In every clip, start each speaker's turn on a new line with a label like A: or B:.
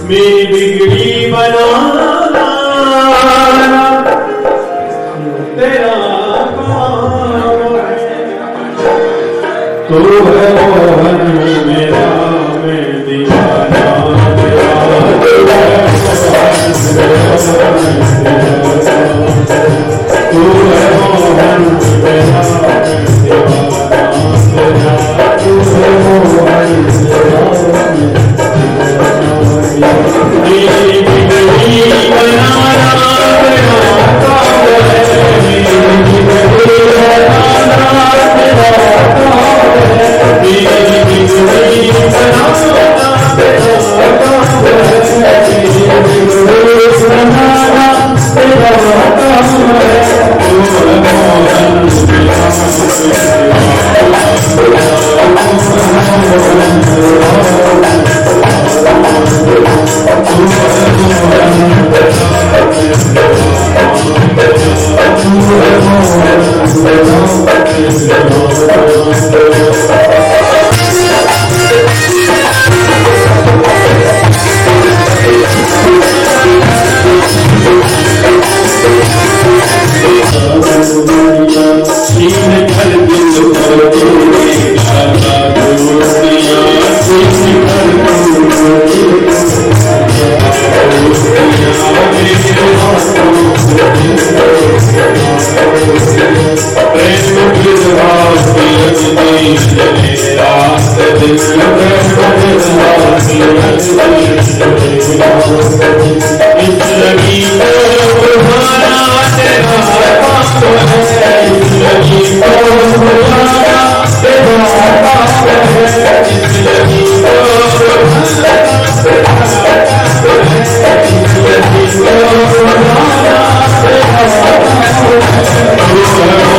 A: मेरी बिगड़ी बनाना तेरा काम है। तू है मोहन मेरा मैं दीवाना तेरा, तू है मोहन मेरा मैं दीवाना तेरा, तू है मोहन मेरा मेरी बिगड़ी बनाना तेरा काम है, मेरी बिगड़ी बनाना तेरा काम है, मेरी बिगड़ी बनाना तेरा काम है, मेरी बिगड़ी बनाना तेरा काम है। तू है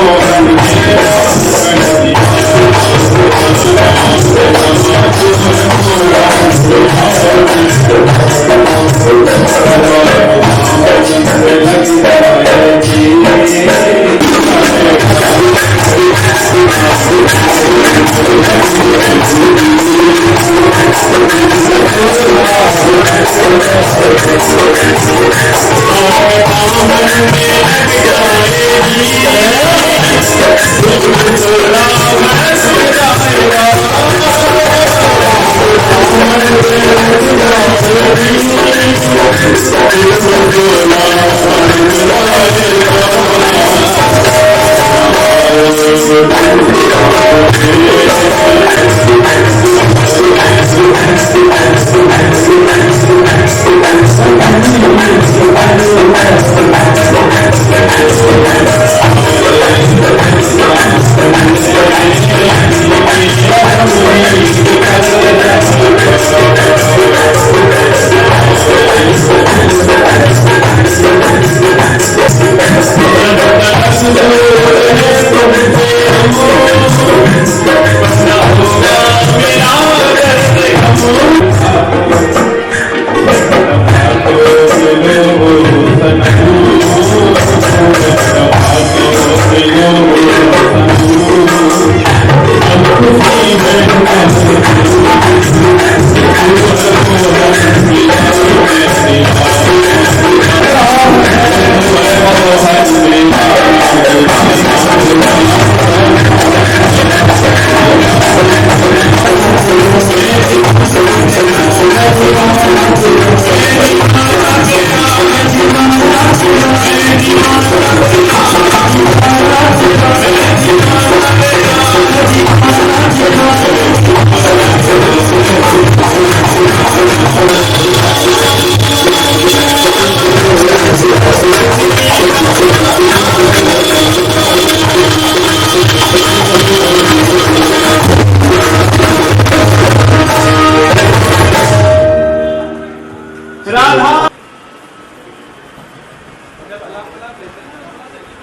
A: मोहन मेरा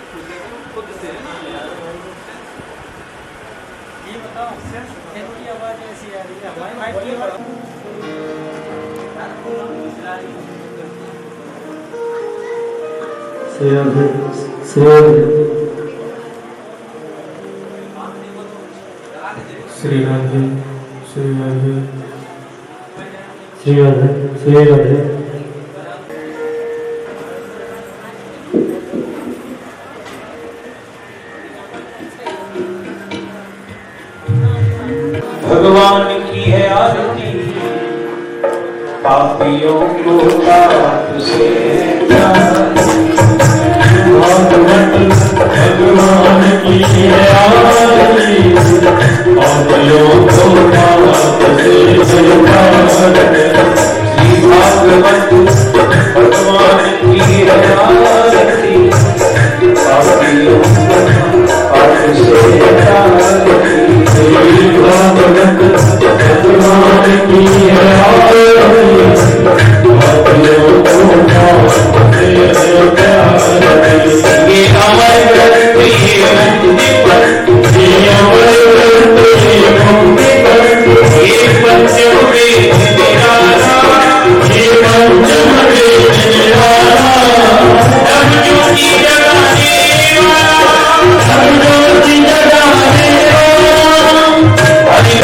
A: श्री राधे श्री राधे श्री राधे श्री राधे श्री राधे।
B: भगवान की है आरती, पापियों को पाप से
A: भगवान की है आरती, पापियों को पाप से
B: भागवत भगवान की है आरती, पापियों को पाप से
A: भागवत भगवान की है आरती, पापियों को पाप से
B: ये अमर करती है मुक्ति पर,
A: ये अमर करती है मुक्ति पर,
B: ये पंचम वेद निराला,
A: ये पंचम वेद निराला,
B: सब ज्योति जगाने वाला,
A: सब ज्योति जगाने वाला।
B: हरि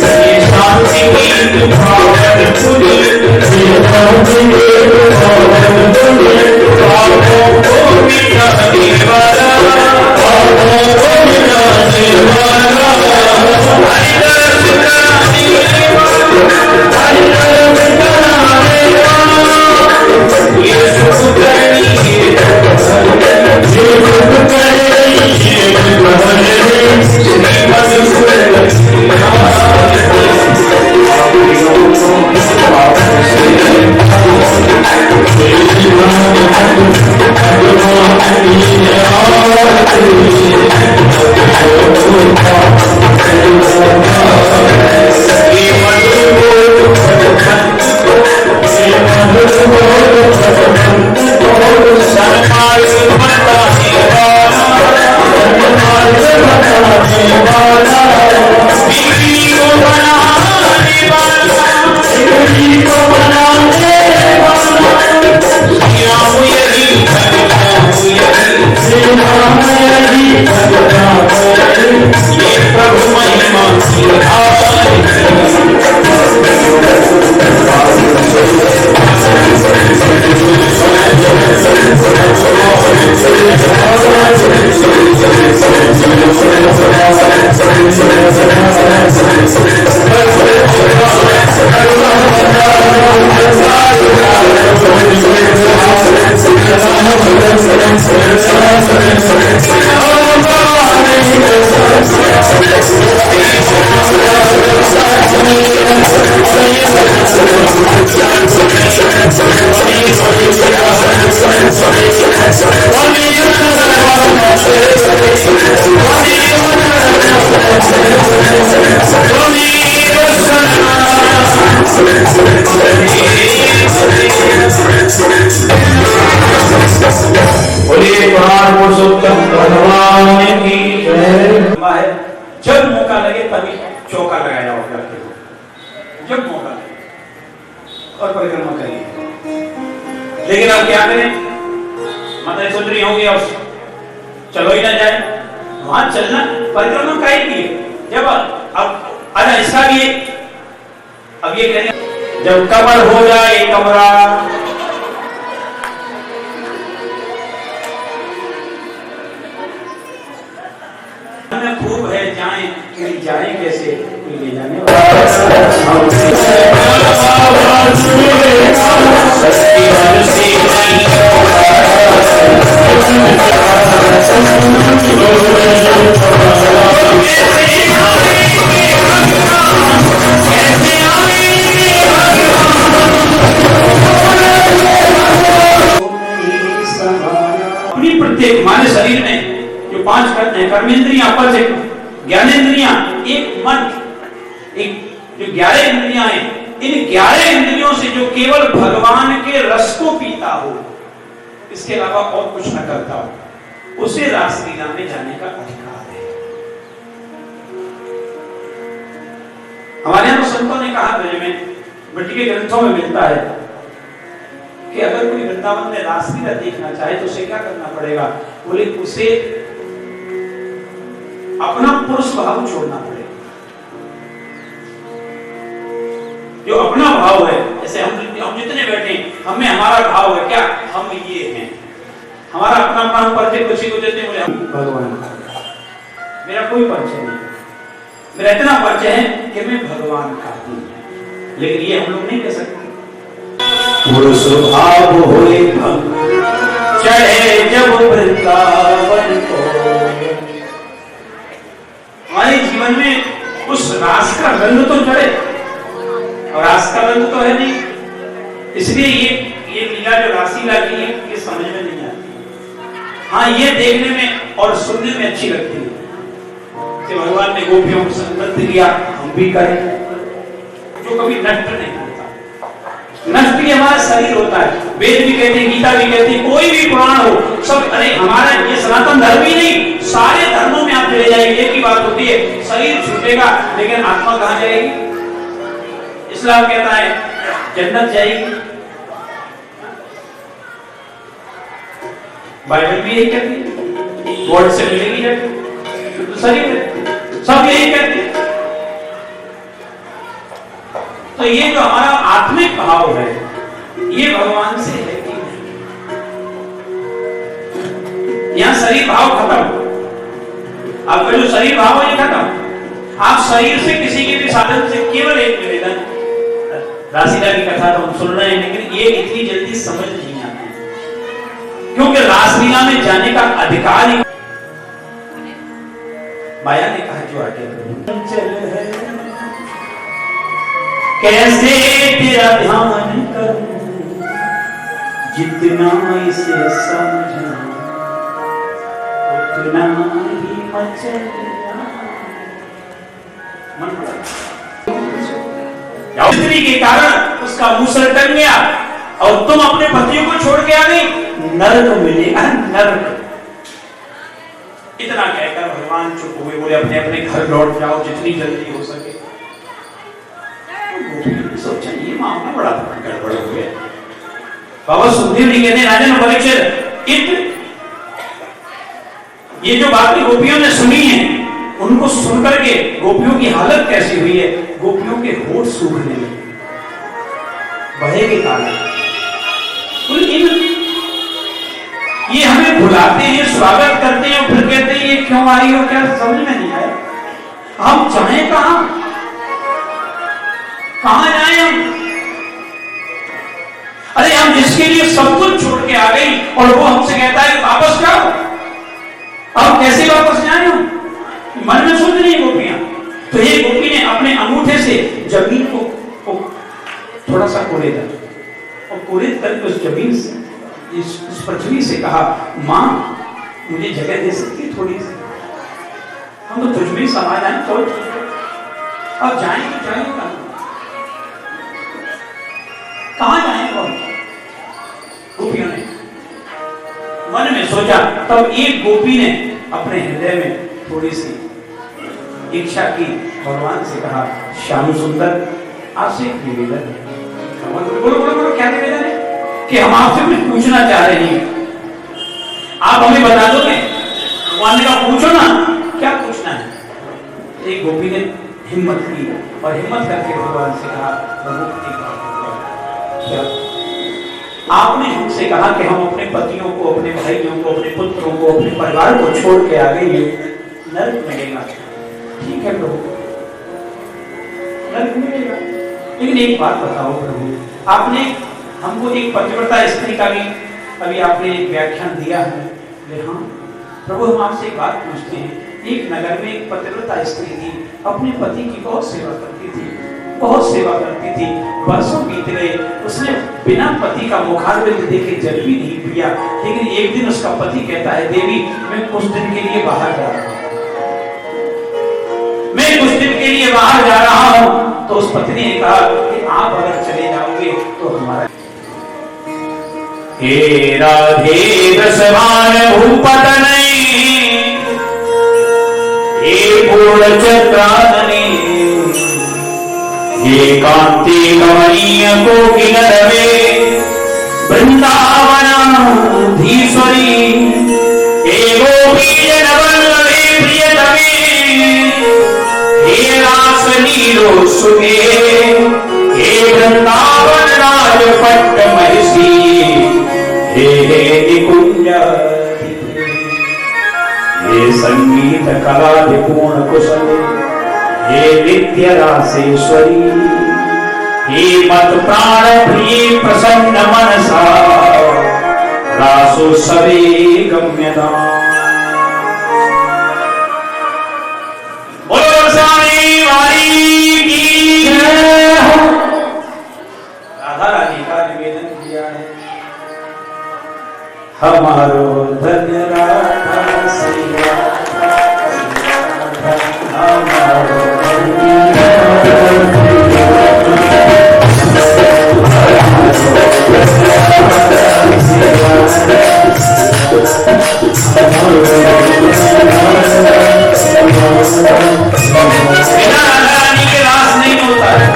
B: ये शांति की भावन पुरी, पापों को मिटाने वाला, हरिदर्श कराने वाला, ये सुख करनी जब मौका लगे तभी चौका लगाया जाओ अपने को, जब मौका लगे और परिक्रमा करिए। लेकिन आप क्या करें, माता सुन रही होंगी और चलो ही ना जाए वहां चलना परिक्रमा का ही लिए। जब अब अरे इसका भी अब ये कहेंगे जब कमर हो जाए कमरा, खूब है जाए जाए कैसे ले जाने अपनी प्रत्येक हमारे शरीर में जो 5 कर्मेंद्रियां आपस ज्ञानेंद्रियां, एक मन, एक जो 11 इंद्रियां हैं, इन 11 इंद्रियों से जो केवल भगवान के रस को पीता हो, इसके अलावा और कुछ न करता हो, उसे रासलीला में जाने का अधिकार है। हमारे यहां तो संतों ने कहा ब्रज में, मिट्टी के ग्रंथों में मिलता है कि अगर कोई वृंदावन में रासलीला देखना चाहे तो उसे क्या करना पड़ेगा? बोले उसे अपना पुरुष भाव छोड़ना पड़ेगा। जो अपना भाव है, जैसे हम जितने बैठे हैं, हमें हमारा भाव है क्या? हम ये हैं, हमारा अपना अपना परिचय किसी को देते बोले हम भगवान का, मेरा कोई परिचय नहीं, मेरा इतना परिचय है कि मैं भगवान का हूं। लेकिन ये हम लोग नहीं कह सकते। पुरुष भाव होए भंग चढ़े जब वृंदावन को। हमारे जीवन में उस रास का रंग तो चढ़े, और रास का रंग तो है नहीं, इसलिए ये लीला जो रासलीला की है ये समझ में नहीं आती। हाँ, ये देखने में और सुनने में अच्छी लगती है कि भगवान ने गोपियों को संबद्ध किया, हम भी करें, जो कभी नष्ट नहीं होता। नष्ट भी हमारा शरीर होता है। वेद भी कहते हैं, गीता भी कहती है, कोई भी पुराण हो सब, अरे हमारा ये सनातन धर्म ही नहीं, सारे धर्मों में आप चले जाएंगे, एक ही बात होती है, शरीर छूटेगा लेकिन आत्मा कहां जाएगी? इस्लाम कहता है जन्नत जाएगी, बाइबल भी यही कहती है, गॉड से मिलेगी जब शरीर, सब यही कहते हैं। तो ये जो हमारा आत्मिक भाव है ये भगवान से है कि नहीं? यहां शरीर भाव खत्म, आपका जो शरीर भाव है ये खत्म। आप शरीर से किसी के भी साधन से केवल एक निवेदन, रासलीला की कथा तो हम सुन रहे हैं लेकिन ये इतनी जल्दी समझ नहीं आती, क्योंकि रासलीला में जाने का अधिकार ही माया ने कहा जो आगे है, कैसे तेरा ध्यान करूं, जितना इसे समझा उतना ही मचला। मन स्त्री के कारण उसका मुंह सटक गया और तुम अपने पतियों को छोड़ के आ गई, नरक मिलेगा, नरक। इतना कहकर भगवान चुप हुए, बोले अपने अपने घर लौट जाओ जितनी जल्दी हो सके। सोचा ये मामला बड़ा गड़बड़ हो गया। बाबा सुखदेव जी कहते राजन परीक्षित, ये जो बातें गोपियों ने सुनी है उनको सुनकर के गोपियों की हालत कैसी हुई है? गोपियों के होठ सूखने लगे बहे के कारण। ये हमें बुलाते हैं, स्वागत करते हैं और फिर कहते हैं ये क्यों आई हो, क्या समझ में नहीं आया? हम चाहें कहां जाए हम? अरे हम जिसके लिए सब कुछ छोड़ के आ गई और वो हमसे कहता है वापस जाओ, अब कैसे वापस जाए हम? मन में सोच रही गोपियां। तो ये गोपी ने अपने अंगूठे से जमीन को थोड़ा सा कोरेदा और कोरेद करके उस जमीन से, उस पृथ्वी से कहा, मां मुझे जगह दे सकती है थोड़ी सी, हम तो तुझ में समा जाए, तो अब जाए तो जाए कहां जाए? गोपियों ने मन में सोचा। तब एक गोपी ने अपने हृदय में थोड़ी सी इच्छा की, भगवान से कहा, श्याम सुंदर आपसे एक निवेदन है। बोलो बोलो बोलो, क्या निवेदन है? कि हम आपसे कुछ पूछना चाह रहे हैं, आप हमें बता दोगे? भगवान ने कहा पूछो ना, क्या पूछना है? एक गोपी ने हिम्मत की और हिम्मत करके भगवान से कहा, क्या आपने हमसे कहा कि हम अपने पतियों को, अपने भाइयों को, अपने पुत्रों को, अपने परिवार को छोड़ के आ गए, नरक मिलेगा। ठीक है प्रभु, नरक मिलेगा, लेकिन एक बात बताओ प्रभु, आपने हमको एक पतिव्रता स्त्री का भी अभी आपने एक व्याख्यान दिया है। हाँ प्रभु, हम आपसे एक बात पूछते हैं। एक नगर में एक पतिव्रता स्त्री थी, अपने पति की बहुत सेवा करती थी, बहुत सेवा करती थी, वर्षों बीत गए, उसने बिना पति का मुखारबिंद देखे जल भी नहीं पिया। लेकिन एक दिन उसका पति कहता है, देवी मैं कुछ दिन के लिए बाहर जा रहा हूं। लिए बाहर जा रहा हूं। तो उस पत्नी ने कहा कि आप अगर चले जाओगे तो हमारा
A: हे राधे दशमान भूपत नहीं, हे पूर्ण चक्रानने, हे कांति कमनीय कोकिल रवे, वृंदावन धीश्वरी, हे गोपी जन वल्लभे प्रियतमे, हे रास नीलो सुखे, हे वृंदावन राजपट्ट महिषी, हे निकुंज, हे संगीत कला पूर्ण कुशल, हे नित्य रासेश्वरी, हे मत प्राण प्रिय प्रसन्न मनसा, रासोत्सवे गम्यता। बोलो स्वामी वाली की जय हो।
B: राधा रानी का निवेदन किया है,
A: हमारो धन्य राधा सिया, हमारो
B: बिना राधा रानी के रास नहीं होता है,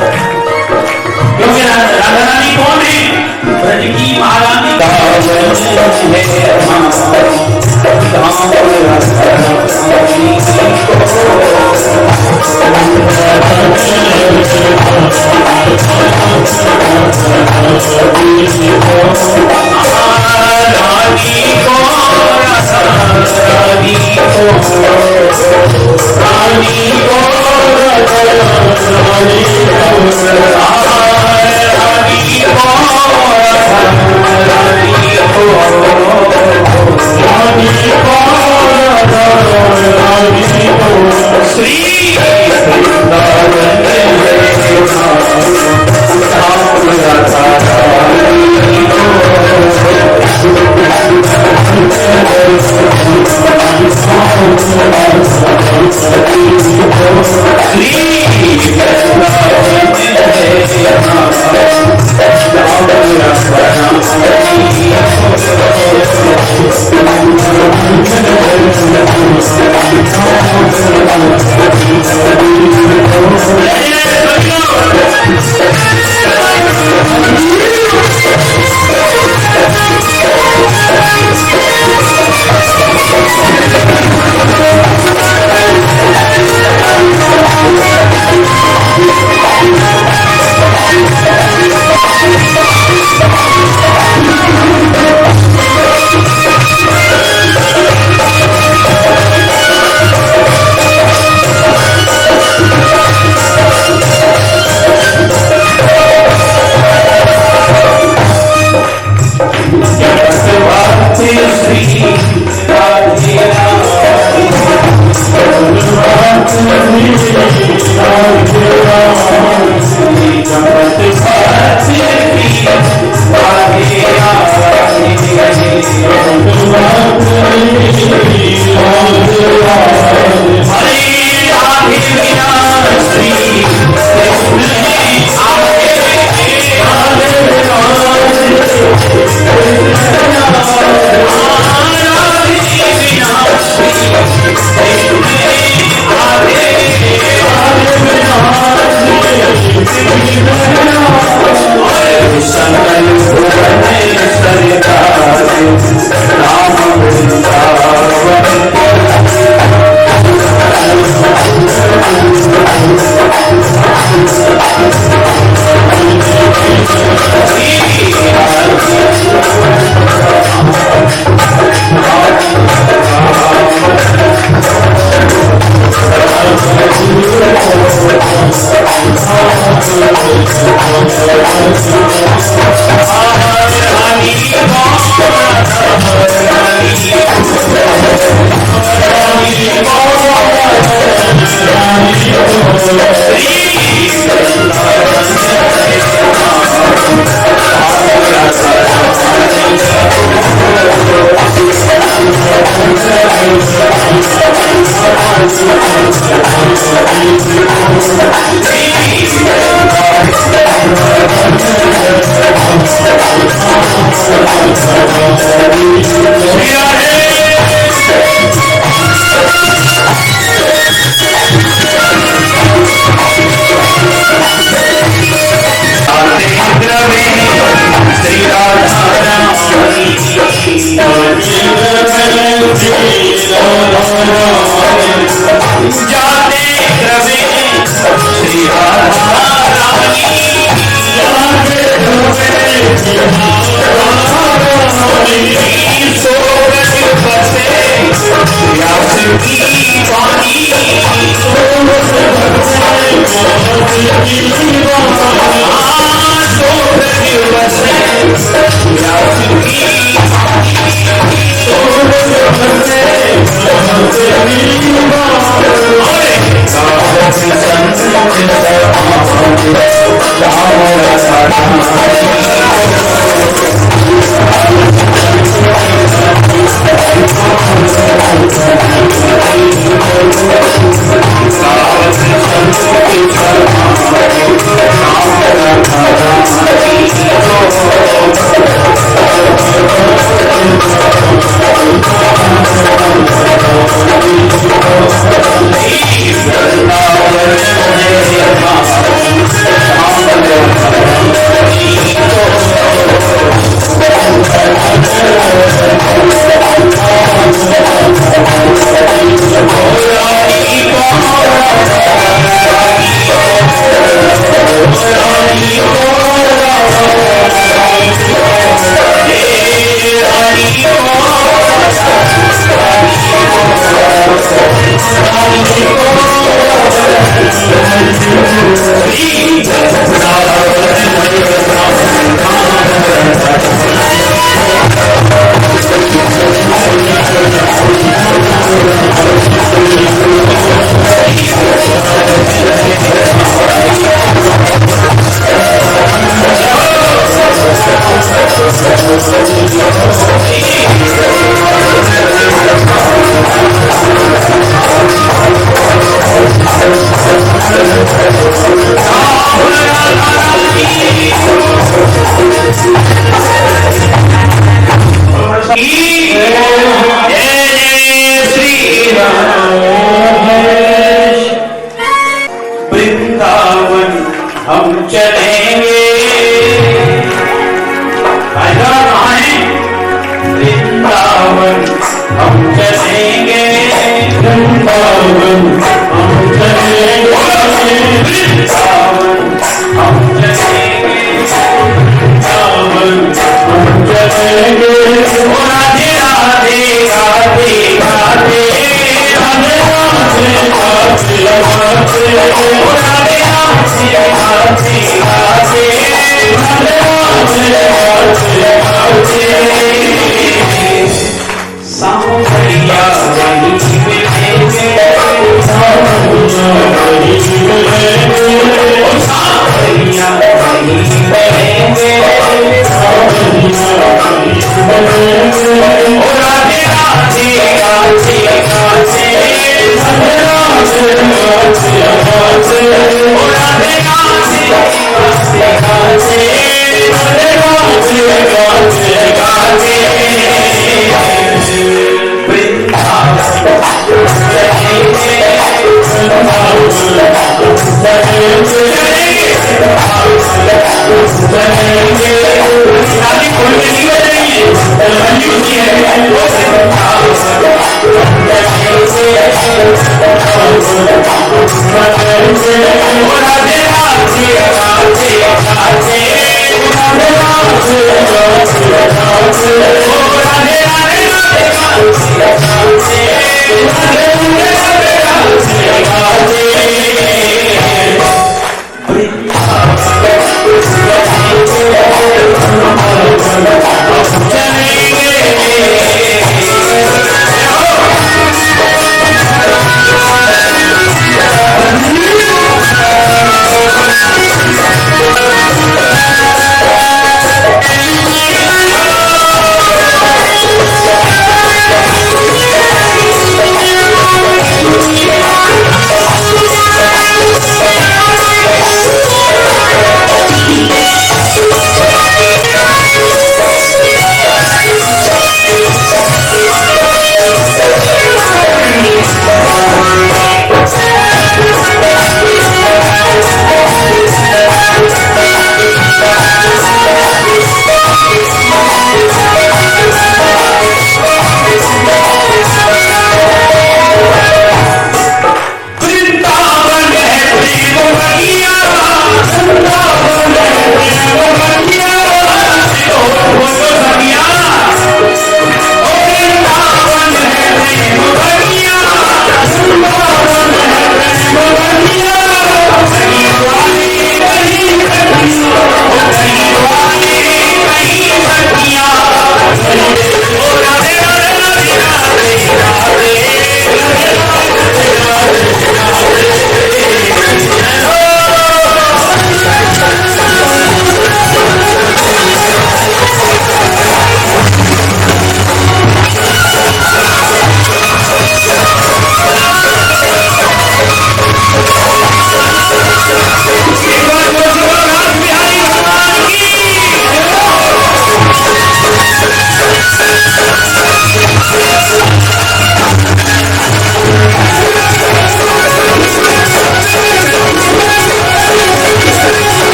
B: क्योंकि राधा रानी कौन है? ब्रज की महारानी।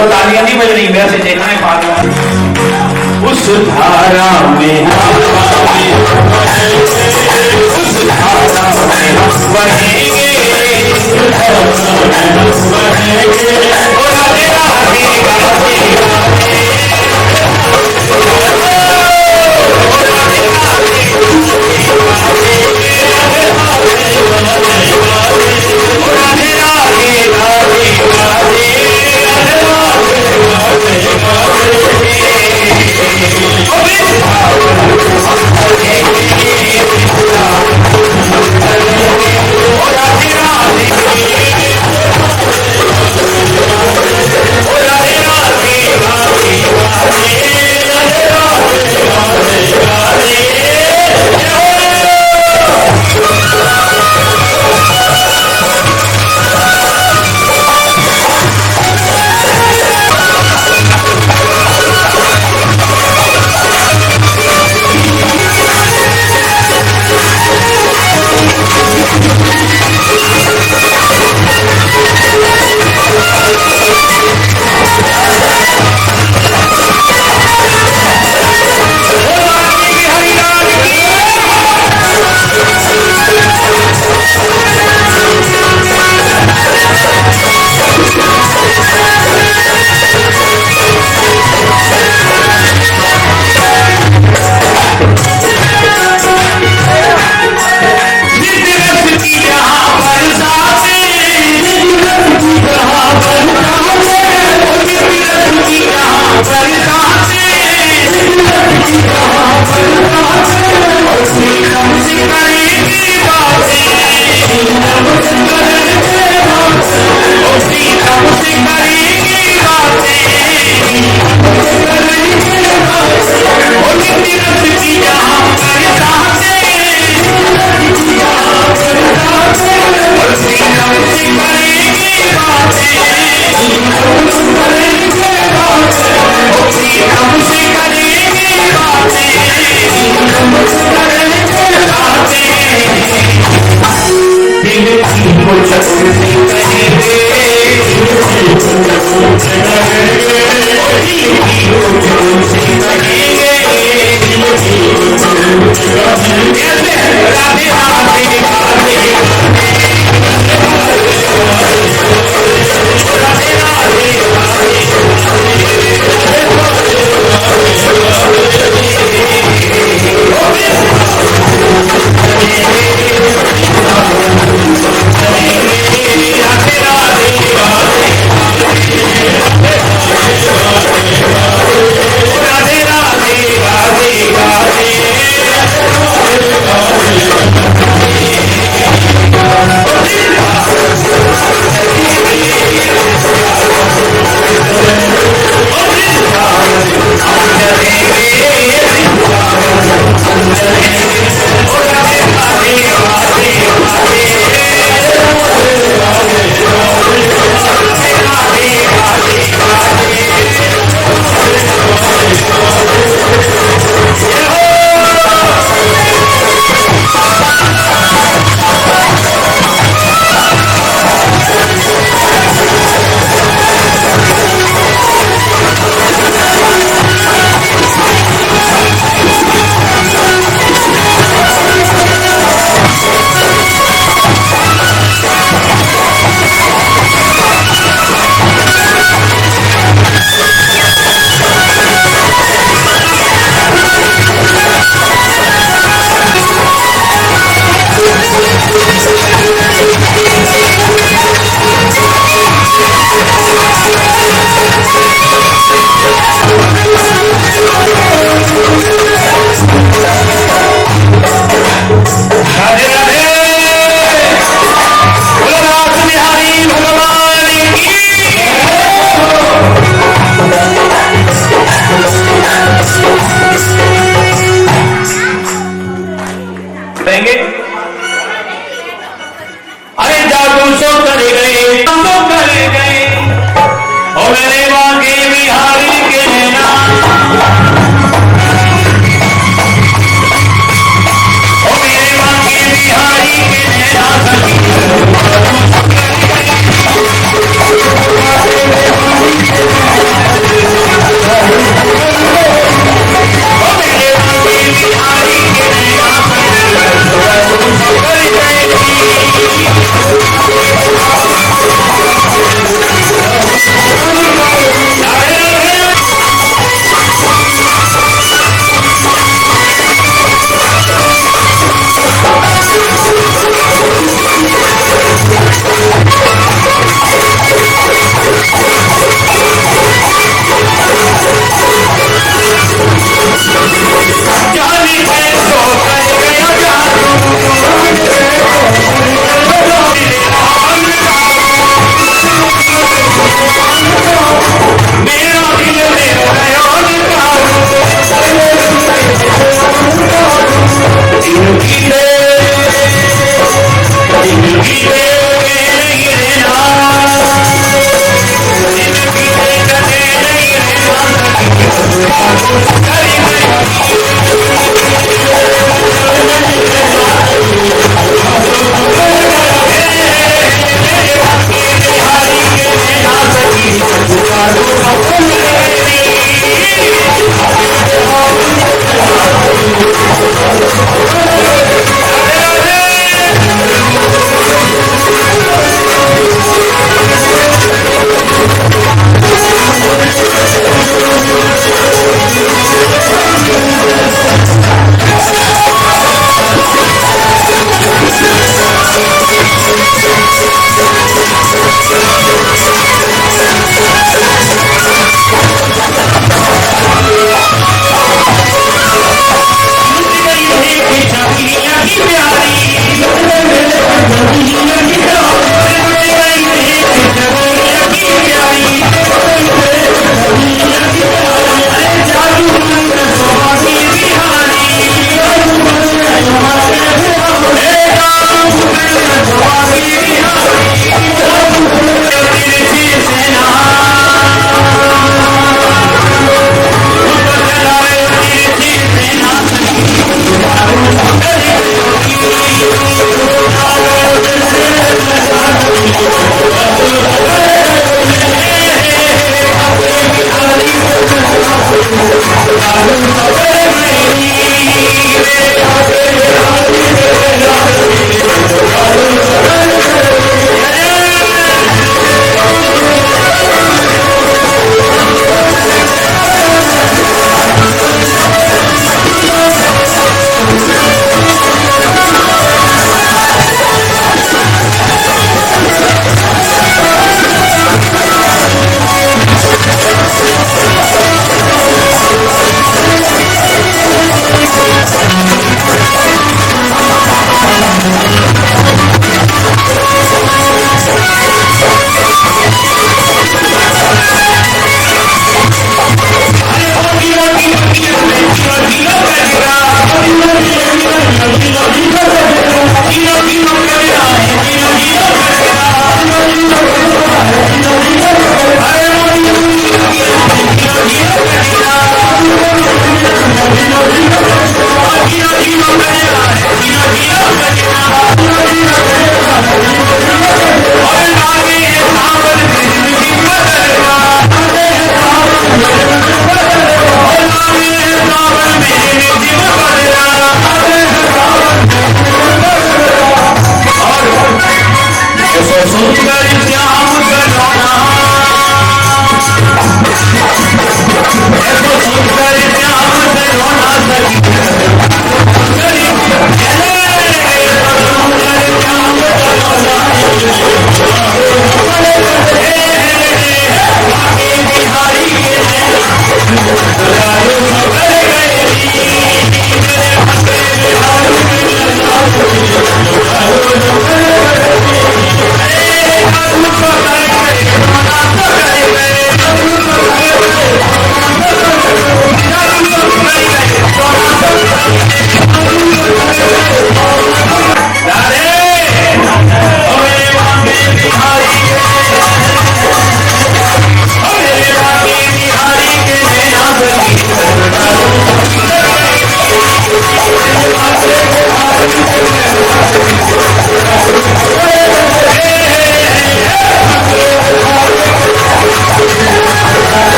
B: तो तालियां नहीं बज रही, वैसे देखना है पागल।
A: उस धारा में हम बहेंगे, और राधे राधे गाते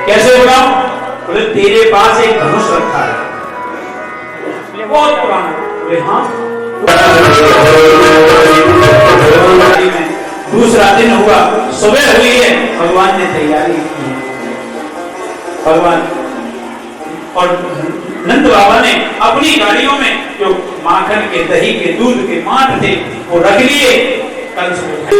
B: कैसे होगा? बोले तेरे पास एक धनुष रखा है, बहुत पुराना। बोले हाँ। दूसरा दिन हुआ, सुबह हुई है, भगवान ने तैयारी की है। भगवान और नंद बाबा ने अपनी गाड़ियों में जो माखन के, दही के, दूध के माठ थे वो रख लिए। कल सुबह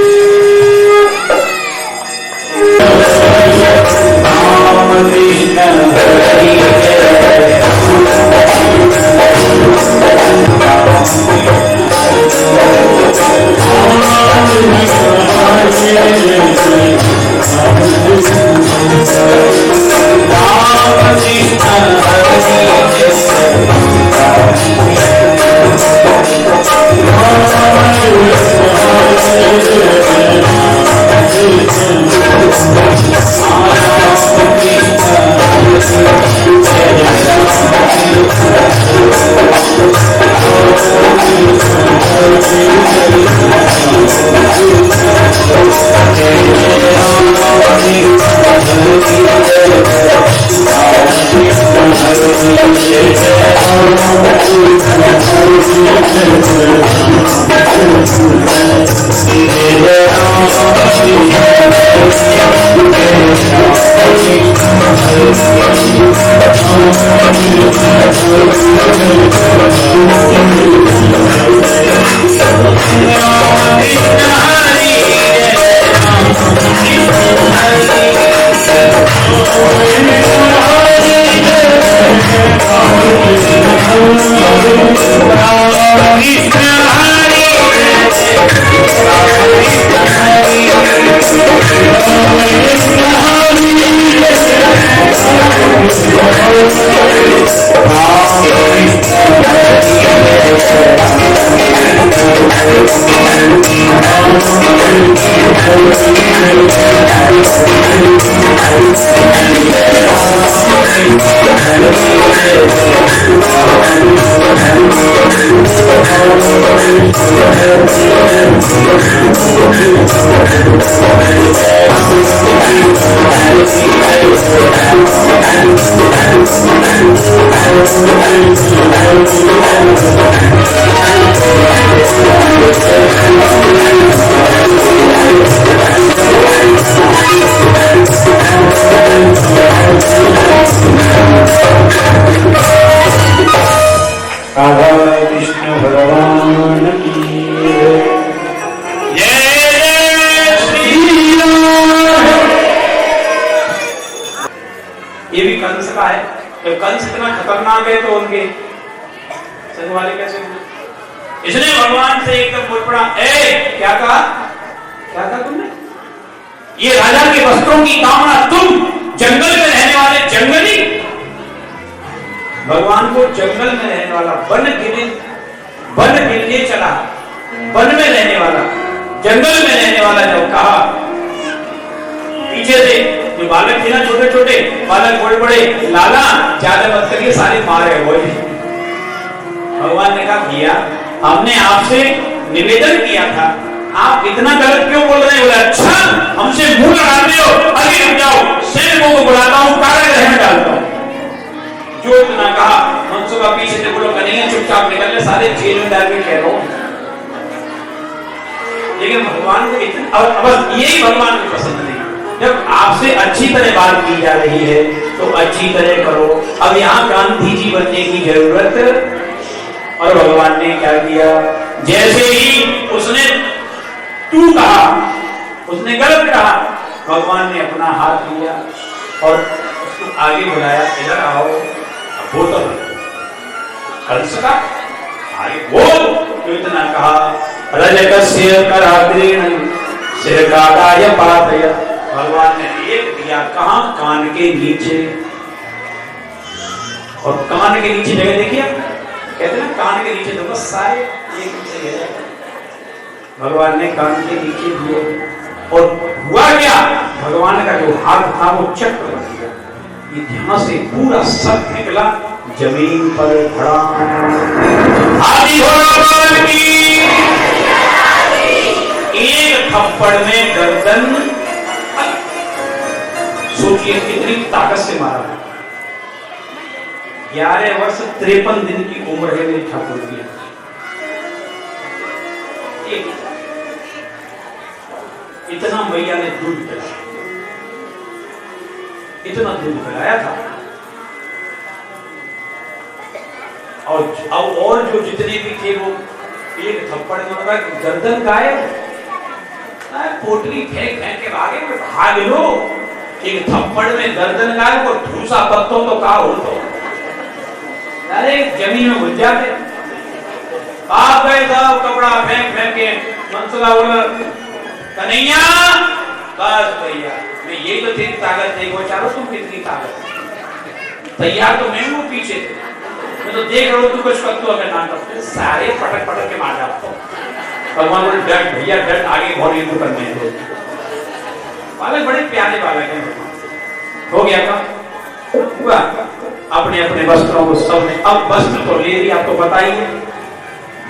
A: राधा कृष्ण भगवान की जय।
B: ये भी कंस का है। जब कंस इतना खतरनाक है तो उनके संग वाले कैसे हुए? इसने भगवान से एकदम बोल पड़ा, ए क्या कहा, क्या कहा तुमने? ये राजा के वस्त्रों की कामना तुम, जंगल में रहने वाले जंगली, भगवान को जंगल में रहने वाला, वन के लिए चला, वन में रहने वाला, जंगल में रहने वाला जब कहा, पीछे से जो बालक थे ना, छोटे छोटे बालक, बड़े बड़े, लाला ज्यादा मत करिए, सारे मारे वो। भगवान ने कहा, भैया हमने आपसे निवेदन किया था, आप इतना गलत क्यों बोल रहे हो? अच्छा हमसे मुंह लड़ाते हो, अभी रुक जाओ, सेवकों को बुलाता हूं, कारागृह में डालता हूं। जो इतना कहा, मनसुखा पीछे से बोलो, कन्हैया चुपचाप निकल ले, सारे जेल में डाल के कह रहा हूं। लेकिन भगवान को इतना, और बस यही भगवान को पसंद नहीं। जब आपसे अच्छी तरह बात की जा रही है तो अच्छी तरह करो। अब यहाँ गांधी जी बनने की जरूरत, और भगवान ने क्या किया, जैसे ही उसने तू कहा, उसने गलत कहा, भगवान ने अपना हाथ लिया और उसको आगे बुलाया, इधर आओ, बोल कंस का आगे बोल। तो इतना कहा, रजकस्य कराग्रेण शिरकादाय पातयत्। भगवान ने एक दिया, कहां? कान के नीचे। और कान के नीचे जगह देखिए, कहते हैं कान के नीचे, देखो सारे एक नीचे है। भगवान ने कान के नीचे दिए और हुआ क्या, भगवान का जो हाथ था वो चक्र बन गया, यहां से पूरा सब निकला, जमीन पर खड़ा। एक थप्पड़ में गर्दन, सोचिए कितनी ताकत से मारा। 11 वर्ष 53 दिन की उम्र है मेरी ठाकुर की। इतना मैया ने दूध पिलाया, इतना दूध पिलाया था। और जो जितने भी थे वो एक थप्पड़ में उनका गर्दन गायब, पोटली फेंक फेंक के भाग लो। एक थप्पड़ में गर्दन गायब और धूसा पत्तों तो का हो तो अरे जमीन में घुस जाते। आप गए सब कपड़ा फेंक फेंक के। मनसुखा बोला, कन्हैया बस भैया, मैं यही तो तेरी ताकत देखो, चारो तुम कितनी ताकत। तैयार तो मैं हूँ पीछे से, मैं तो देख रहा हूँ तू कुछ कर, तू अगर ना कर सारे पटक पटक के मार डालता हूँ। भगवान बोले, डट भैया डट, आगे बहुत युद्ध करने हैं। बालक बड़े प्यारे बालक हैं। हो गया काम, हुआ। अपने अपने वस्त्रों को सबने, अब वस्त्र तो ले लिया, आपको पता ही है,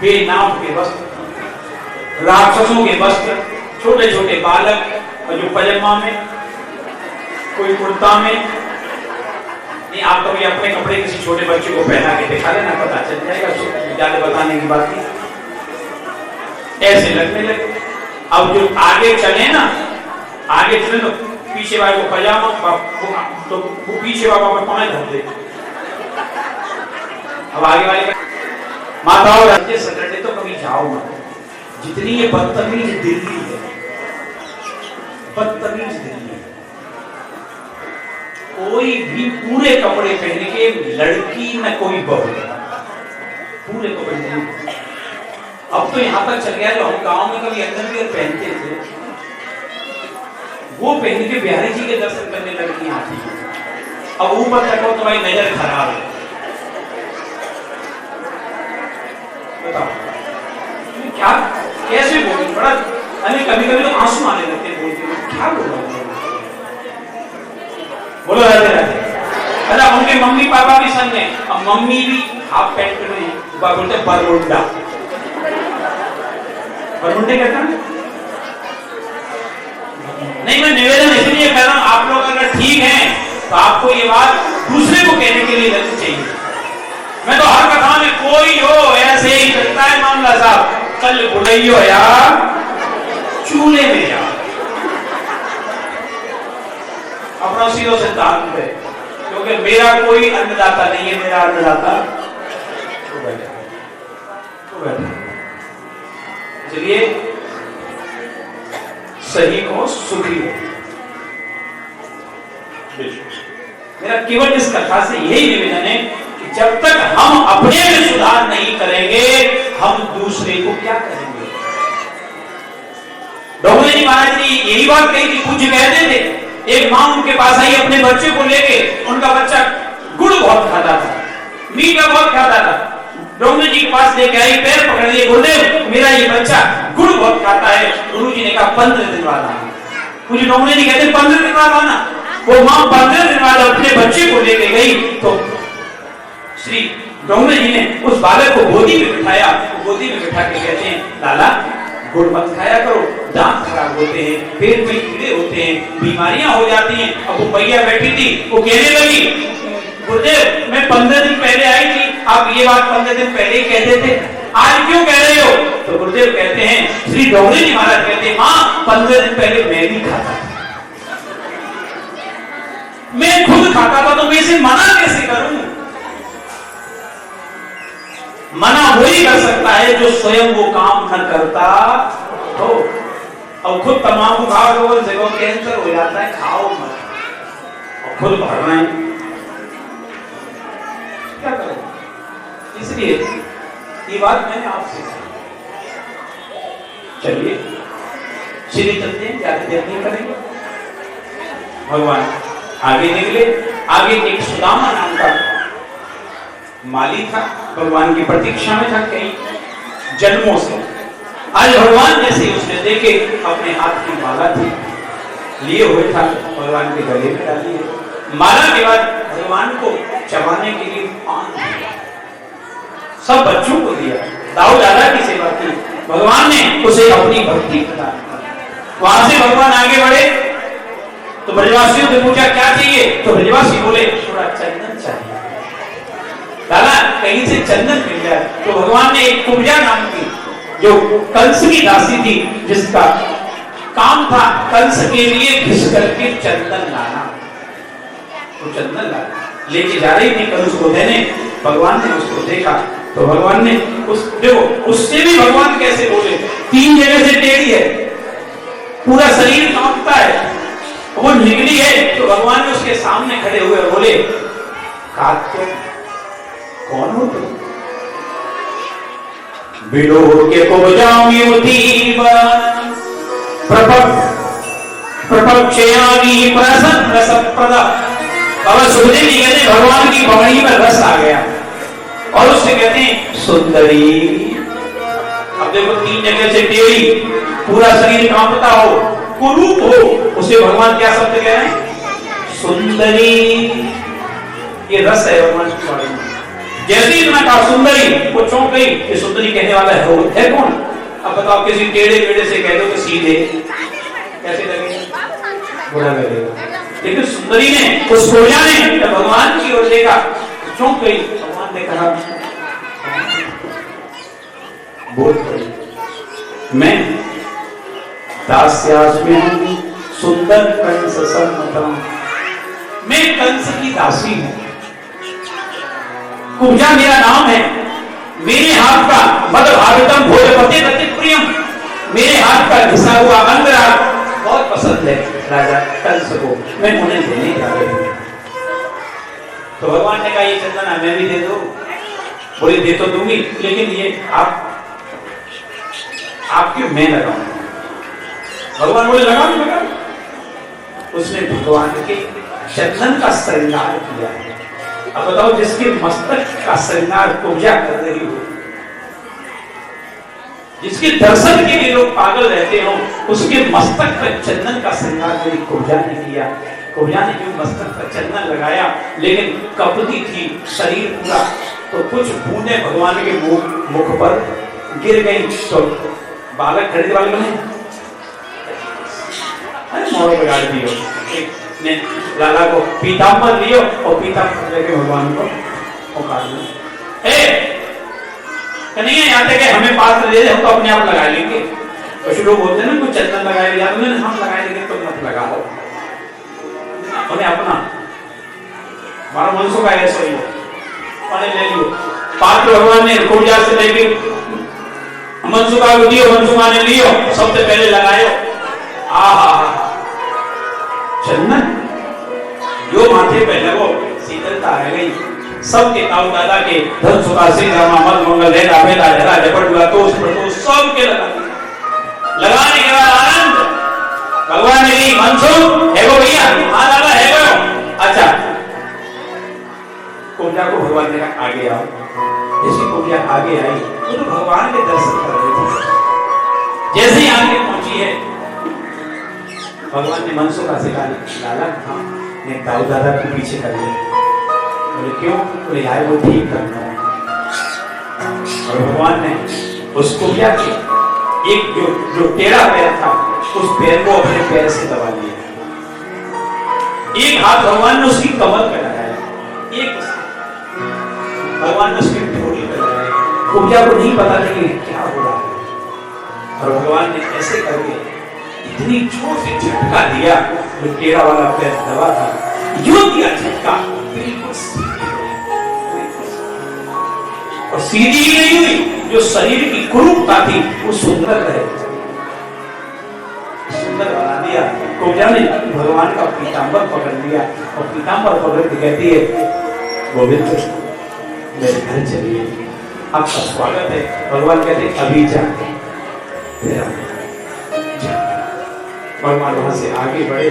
B: बेनाम के वस्त्र, राक्षसों के वस्त्र, छोटे छोटे बालक, और जो पजामा में, कोई कुर्ता में। नहीं, आप कभी अपने कपड़े किसी छोटे बच्चे को पहना के दिखा लेना, पता चल जाएगा, ज्यादा बताने की बात नहीं। ऐसे लगने लगे। अब जो आगे चले ना, आगे चले तो पीछे वाले को पजामा, तो वो पीछे वाला पर पाए धर दे। अब आगे वाले माताओं राज्य सैटरडे तो कभी जाओ मत। जितनी ये बदतमीज दिल्ली है, बदतमीज दिल्ली है। कोई भी पूरे कपड़े पहन के लड़की न कोई बहू, पूरे कपड़े नहीं। अब तो यहाँ तक चल गया, जो हम गांव में कभी अंडरवियर पहनते थे, वो पहन के बिहारी जी के दर्शन करने लड़कियां आती हैं। अब ऊपर तक तो भाई नजर खराब है। बताओ क्या, कैसे बोलूं, बड़ा अरे कभी कभी तो आंसू आने लगते हैं बोलते हुए, क्या बोल रहा हूं। बोलो राधे राधे। अरे उनके मम्मी पापा भी संग है, अब मम्मी भी हाफ पैंट में बोलते बरमुंडा, बरमुंडे कहता है। नहीं, मैं निवेदन इसलिए कर रहा हूं, आप लोग अगर ठीक हैं तो आपको ये बात दूसरे को कहने के लिए लगनी चाहिए। मैं तो हर कथा में कोई हो ऐसे ही करता है मामला साहब, कल बुढ़इयो यार चूल्हे में यार, अपना सीधो सिद्धांत है, क्योंकि मेरा कोई अन्नदाता नहीं है, मेरा अन्नदाता तो बैठा। चलिए सही को सुखी हो। मेरा केवल इस कथा से यही निवेदन है कि जब तक हम अपने में सुधार नहीं करेंगे, हम दूसरे को क्या करेंगे। डोंगरे जी महाराज ने यही बात कही थी, पूज्य कहते थे। एक मां उनके पास आई अपने बच्चे को लेके, उनका बच्चा गुड़ बहुत खाता था, मीठा बहुत खाता था। डोंगरे जी के पास लेके आई, पैर पकड़ लिए, गुरुदेव मेरा ये बच्चा गुड़ बहुत खाता है। गुरु जी ने कहा 15 दिन बाद आना। पूज्य डोंगरे जी कहते 15 दिन बाद आना। वो मां 15 दिन बाद अपने बच्चे को लेके गई तो श्री डोंगरे जी ने उस बालक को गोदी में बिठाया। गोदी में बिठा के कहते हैं, लाला गुड़ मत खाया करो, दांत खराब होते हैं, पेट में कीड़े होते हैं, बीमारियां हो जाती हैं। अब वो मैया बैठी थी, वो कहने लगी, गुरुदेव मैं 15 दिन पहले आई थी, आप ये बात 15 दिन पहले ही कहते थे, आज क्यों कह रहे हो। तो गुरुदेव कहते हैं, श्री डोंगरे जी महाराज कहते हैं, मां 15 दिन पहले मैं भी खाता था, मैं खुद खाता था, तो मैं इसे मना कैसे करूं। मना वही कर सकता है जो स्वयं वो काम न करता हो। और खुद तमाकू खाओ तो वो कैंसर हो जाता है, खाओ मत, और खुद भरना है, क्या करो। इसलिए ये बात मैंने आपसे चलिए सीधे चलते हैं, ज्यादा देर नहीं करेंगे। भगवान आगे निकले। आगे एक सुदामा नाम का माली था, भगवान की प्रतीक्षा में था कई जन्मों से। आज भगवान जैसे उसने देखे, अपने हाथ की माला थी लिए हुए था, भगवान के गले में डाली है। माला के बाद भगवान को चबाने के लिए पान दिया, सब बच्चों को दिया। दाऊ दादा की सेवा की, भगवान ने उसे अपनी भक्ति प्रदान की। वहां से भगवान आगे बढ़े तो ब्रजवासियों से पूछा क्या चाहिए, तो ब्रजवासी बोले थोड़ा चंदन चाहिए, दादा कहीं से चंदन मिल जाए। तो भगवान ने एक कुब्जा नाम की, जो कंस की दासी थी, जिसका काम था कंस के लिए घिस करके चंदन लाना, तो चंदन लाना लेके जा रही थी कंस को देने। भगवान ने उसको देखा तो भगवान ने देखो उससे भी भगवान कैसे बोले, 3 जगह से टेढ़ी है, पूरा शरीर कांपता है, वो निकली है। तो भगवान ने उसके सामने खड़े हुए बोले, कौन हो तुम। बिलो के प्रपक्षयामी प्रसन्न रसप्रदा। बाबा सुखदेव जी कहते हैं भगवान की बगड़ी में रस आ गया और उससे कहते हैं सुंदरी। अब देखो 3 जगह से टेढ़ी, पूरा शरीर कांपता हो, कुरूप हो, उसे भगवान क्या शब्द कह रहे हैं, सुंदरी। ये रस है भगवान की बगड़ी में। जैसे ही इतना कहा सुंदरी, वो चौंक गई कि सुंदरी कहने वाला है कौन। अब बताओ किसी टेढ़े मेढ़े से कह दो कि सीधे, कैसे लगेगा, बुरा लगेगा। लेकिन सुंदरी ने, उस सोजा ने जब भगवान की ओर देखा, चौंक गई। भगवान ने कहा बोल पड़ी, मैं दास्यास्मि सुंदर कंस सम्मता, मैं कंस की दासी हूं, कुब्जा मेरा नाम है, मेरे हाथ का मदभावितम भोजपते रति प्रियम, मेरे हाथ का घिसा हुआ अंगराग बहुत पसंद है राजा कंस को, मैं उन्हें देने जा रही हूं। तो भगवान ने कहा ये चंदन मैं भी दे दो। बोले दे तो दूंगी, लेकिन ये आप क्यों मैं लगाऊं। भगवान बोले लगा। उसने भगवान के चंदन का श्रृंगार किया है। अब बताओ जिसके मस्तक का श्रृंगार कुब्जा कर रही हो, जिसके दर्शन के लिए लोग पागल रहते हो, उसके मस्तक पर चंदन का श्रृंगार मेरी कुब्जा ने किया। कुब्जा ने क्यों मस्तक पर चंदन लगाया, लेकिन कपटी थी शरीर पूरा, तो कुछ बूंदे भगवान के मुख पर गिर गई। तो बालक खड़े वाले बने, अरे मोड़ बिगाड़ दियो। ने लाला को पीताम्बर लियो और पीताम्बर लेके भगवान को उखाड़ लो। कन्हैया यहाँ तक हमें पात्र दे दे, हम तो अपने आप लगा लेंगे। कुछ लोग होते हैं ना, कुछ चंदन लगाए लिया, हम लगाए लेंगे, तुम मत लगाओ, उन्हें अपना हमारा मनसुख है ऐसा ही उन्हें ले लियो। पात्र भगवान ने कुब्जा से लेके मनसुखा को दियो, मनसुखा ने लियो, सबसे पहले लगायो। चंदन जो माता माथे पे लगो, शीतलता आ गई। सबके ताऊ दादा के धन सुखा सिंह रामा मल मंगल है राफेला लहरा झपट हुआ तो उस पर तो सबके लगाने के बाद आनंद भगवान ने दी मनसुख है वो भैया, हाँ दादा है वो। अच्छा कुब्जा को भगवान ने कहा आगे आओ। जैसे कुब्जा आगे आई तो भगवान के दर्शन कर रहे थे। जैसे ही आगे पहुंची है भगवान ने मनसुख का सिखा लाला हाँ ने दाऊ दादा को पीछे कर लिया। बोले क्यों? बोले यार वो ठीक करना है। और भगवान ने उसको क्या किया, एक जो टेढ़ा पैर था उस पैर को अपने पैर से दबा लिया। एक हाथ भगवान ने उसकी कमर पे लगाया, एक भगवान ने उसकी ठोड़ी पे लगाया। कुब्जा को नहीं पता था कि क्या हो रहा है। और भगवान ने ऐसे करके इतनी जोर से झटका दिया, जो टेढ़ा वाला पैर दबा था यूं दिया झटका, और सीधी ही नहीं हुई, जो शरीर की कुरूपता थी वो सुंदर रहे, सुंदर बना दिया। कुब्जा ने भगवान का पीतांबर पकड़ लिया और पीतांबर पकड़ के कहती है गोविंद मेरे घर चलिए, आपका स्वागत है। भगवान कहते अभी जाते भगवान वहां से आगे बढ़े।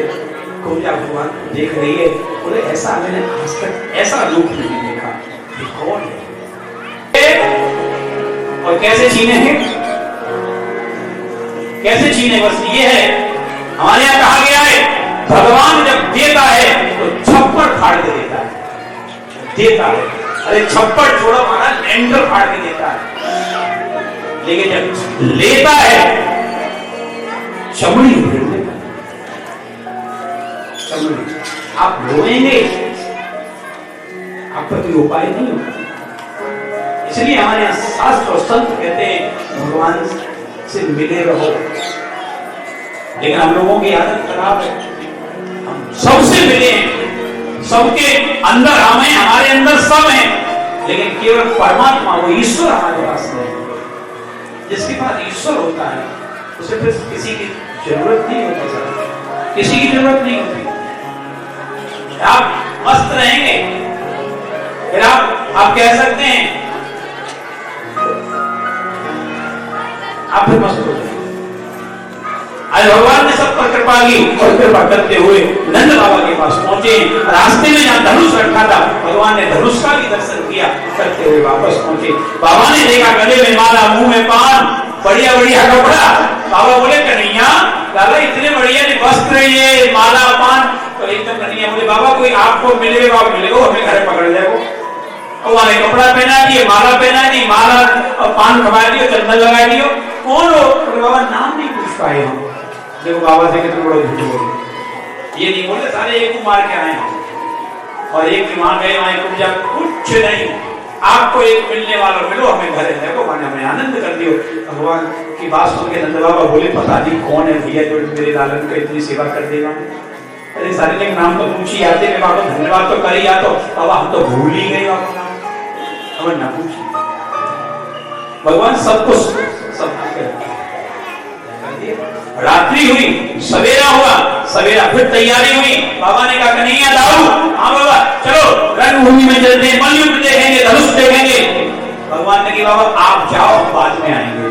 B: कुब्जा भगवान देख रही है, बोले ऐसा मैंने आज तक ऐसा रूप नहीं देखा, कौन है और कैसे छीने हैं, कैसे छीने? बस ये है हमारे यहां कहा गया है भगवान जब देता है तो छप्पड़ फाड़ के देता है, देता है। अरे छप्पड़ छोड़ो महाराज, एंकर फाड़ के देता है, लेकिन जब लेता है चमड़ी उधेड़ देता है, चमड़ी। आप रोएंगे आप पर कोई उपाय नहीं होगा। इसलिए हमारे यहाँ शास्त्र और संत कहते हैं भगवान से मिले रहो, लेकिन हम लोगों की आदत खराब है, हम सबसे मिले हैं, सबके अंदर हम हैं, हमारे अंदर सब हैं, लेकिन केवल परमात्मा वो ईश्वर हमारे पास नहीं। जिसके पास ईश्वर होता है उसे फिर किसी की जरूरत नहीं होती, किसी की जरूरत नहीं होती। आप मस्त रहेंगे, फिर आप कह सकते हैं आप फिर मस्त हो जाए। आज भगवान ने सब पर कृपा की और कृपा करते हुए नंद बाबा के पास पहुंचे। रास्ते में जहां धनुष रखा था भगवान ने धनुष का भी दर्शन किया, करते हुए वापस पहुंचे। बाबा ने देखा गले में माला, मुंह में पान, बढ़िया बढ़िया कपड़ा। बाबा बोले कन्हैया दादा इतने बढ़िया वस्त्र, ये माला पान। तो एकदम कन्हैया बोले बाबा कोई आपको मिलेगा, आप मिलेगा हमें घर पकड़ जाएगा। और वहां कपड़ा पहना दिए, माला पहना दी, माला और पान खवा दियो, चंदन लगा दियो। कौन हो? तो बाबा नाम नहीं पूछ पाए हम। देखो बाबा से कितने बड़े झूठ बोले, ये नहीं बोले सारे एक को मार के आए और एक की वहां गए, वहां कुब्जा कुछ नहीं, आपको एक मिलने वाला मिलो, हमें घर देखो, हमें आनंद कर दियो। भगवान की बात सुन के नंद बाबा बोले पता नहीं कौन है भैया जो मेरे लालन का इतनी सेवा कर देगा। अरे सारे लेकिन नाम तो पूछ ही आते, मैं बाबा धन्यवाद तो कर ही आता, बाबा हम तो भूल ही गए बाबा, अब ना पूछिए। भगवान सबको सब रात्रि हुई, सवेरा हुआ, सवेरा फिर तैयारी हुई। बाबा ने कहा कन्हैया दाऊ, हाँ बाबा चलो रणभूमि में चलते हैं, मल्लयुद्ध देखेंगे, धनुष देखेंगे। भगवान ने कहा बाबा आप जाओ, हम बाद में आएंगे।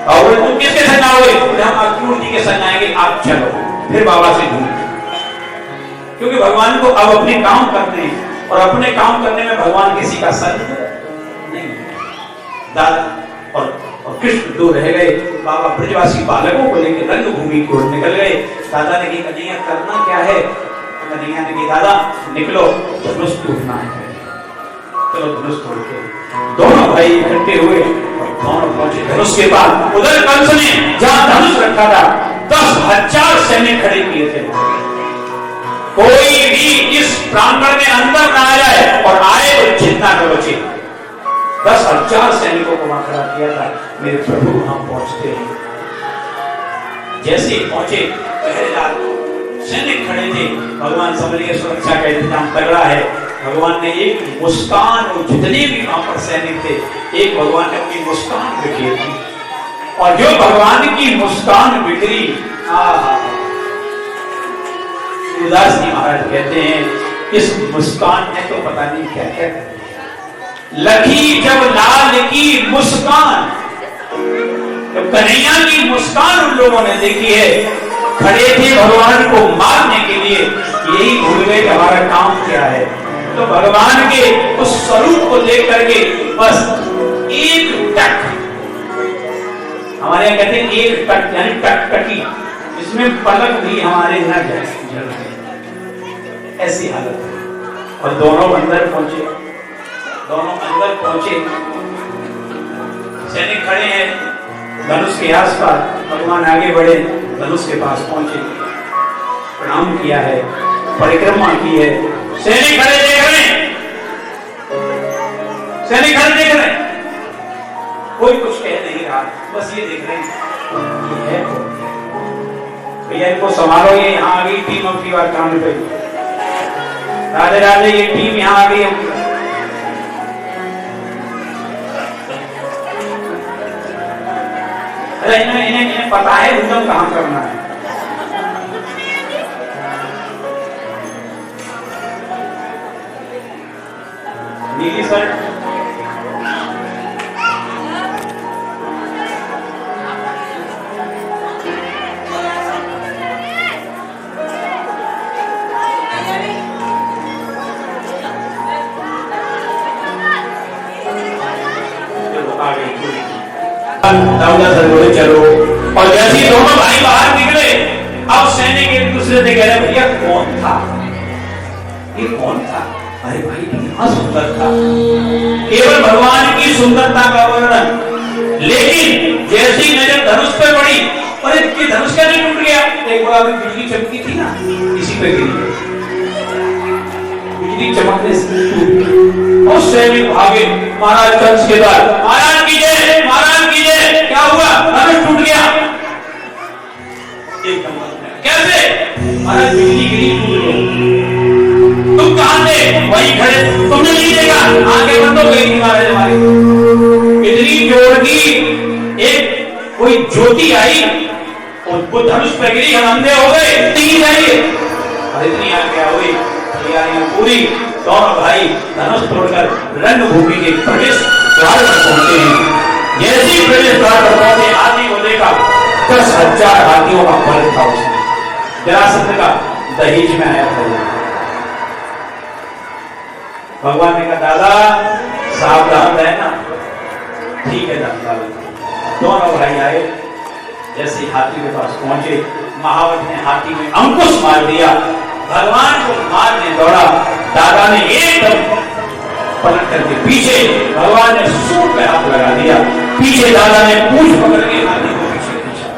B: और तुम किसके संग आओगे? हम अक्रूर जी के संग आएंगे, आप चलो। फिर बाबा से झूठ, क्योंकि भगवान को अब अपने काम करने हैं और अपने काम करने में भगवान किसी का संग नहीं। दादा और कृष्ण दो रह गए। बाबा ब्रजवासी बालकों को लेकर रंगभूमि की ओर निकल गए। दादा ने कहा कन्हैया करना क्या है? कन्हैया ने कहा दादा निकलो, धनुष टूटना है। चलो धनुष तोड़ के दोनों भाई इकट्ठे हुए और दोनों पहुंचे धनुष के पास। उधर कंस ने जहां धनुष रखा था 10,000 सैनिक खड़े किए थे। कोई भी इस प्रांगण में अंदर ना आ जाए और आए तो जितना न बचे। 10,000 सैनिकों को वहां खड़ा किया था। मेरे प्रभु वहां पहुंचते हैं, जैसे ही पहुंचे पहरेदार सैनिक खड़े थे। भगवान समझ गए सुरक्षा का इंतजाम तगड़ा है। भगवान ने एक मुस्कान, और जितने भी वहां पर सैनिक थे, एक भगवान ने अपनी मुस्कान बिखेर दी। और जो भगवान की मुस्कान बिखरी, उदास जी महाराज कहते हैं इस मुस्कान ने तो पता नहीं क्या क्या कर दिया। लखी जब लाल की मुस्कान, जब कन्हैया की मुस्कान उन लोगों ने देखी है, खड़े थे भगवान को मारने के लिए, यही भूल गए कि हमारा काम क्या है। तो भगवान के उस स्वरूप को देख करके बस एक टक, हमारे यहाँ कहते हैं एक टक यानी टकटकी, इसमें पलक भी हमारे न जाए, ऐसी हालत है। और दोनों अंदर पहुंचे, दोनों अंदर पहुंचे, सैनिक खड़े हैं धनुष के आसपास, भगवान आगे बढ़े, धनुष के पास पहुंचे, प्रणाम किया है, परिक्रमा की है। सैनिक खड़े देख रहे हैं, सैनिक खड़े देख रहे हैं, कोई कुछ कह नहीं रहा, बस ये देख रहे हैं ये है भैया, इनको संभालो, ये यहाँ आ गई टीम, अब की बार काम पे, राधे राधे, ये टीम यहाँ आ गई। अरे इन्हें पता है हुक्म कहाँ करना है। नीली शर्ट, चलो। और जैसे ही दोनों भाई बाहर निकले, अब सैनिक एक दूसरे से कह रहे भैया कौन था, ये कौन था? अरे भाई कितना सुंदर था, केवल भगवान की सुंदरता का वर्णन। लेकिन जैसे ही नजर धनुष पे पड़ी, अरे ये धनुष क्या नहीं टूट गया? एक बार अभी बिजली चमकी थी ना, इसी पे गिरी, बिजली चमकने से और सैनिक भागे महाराज कंस के द्वार, महाराज की जय, महाराज की जय। क्या हुआ? धनुष टूट गया। एकदम कैसे? महाराज बिजली गिरी, टूट गया। तुम कहां थे? वहीं खड़े, तुमने नहीं देखा? आंखें बंद हो गई थी महाराज हमारी, इतनी जोर की एक कोई ज्योति आई और वो धनुष पे गिरी, हम अंधे हो गए, नहीं जाइए। और इतनी आंखें हो गई पूरी, दोनों भाई धनुष तोड़कर रणभूमि के प्रवेश द्वार पर पहुंचे हैं। जैसे ही प्रवेश द्वार पर पहुंचे, हाथी को देखा, 10,000 हाथियों का बल था उसमें, जरासंध का दहेज में आया था। भगवान ने कहा दादा सावधान रहना। ठीक है दादा। दोनों भाई आए, जैसे हाथी के पास पहुंचे, महावत ने हाथी में अंकुश मार दिया, भगवान को मारने दौड़ा। दादा ने एकदम पलट करके पीछे, भगवान ने सूंड पे हाथ लगा दिया, पीछे दादा ने पूंछ पकड़ के हाथी को पीछे खींचा,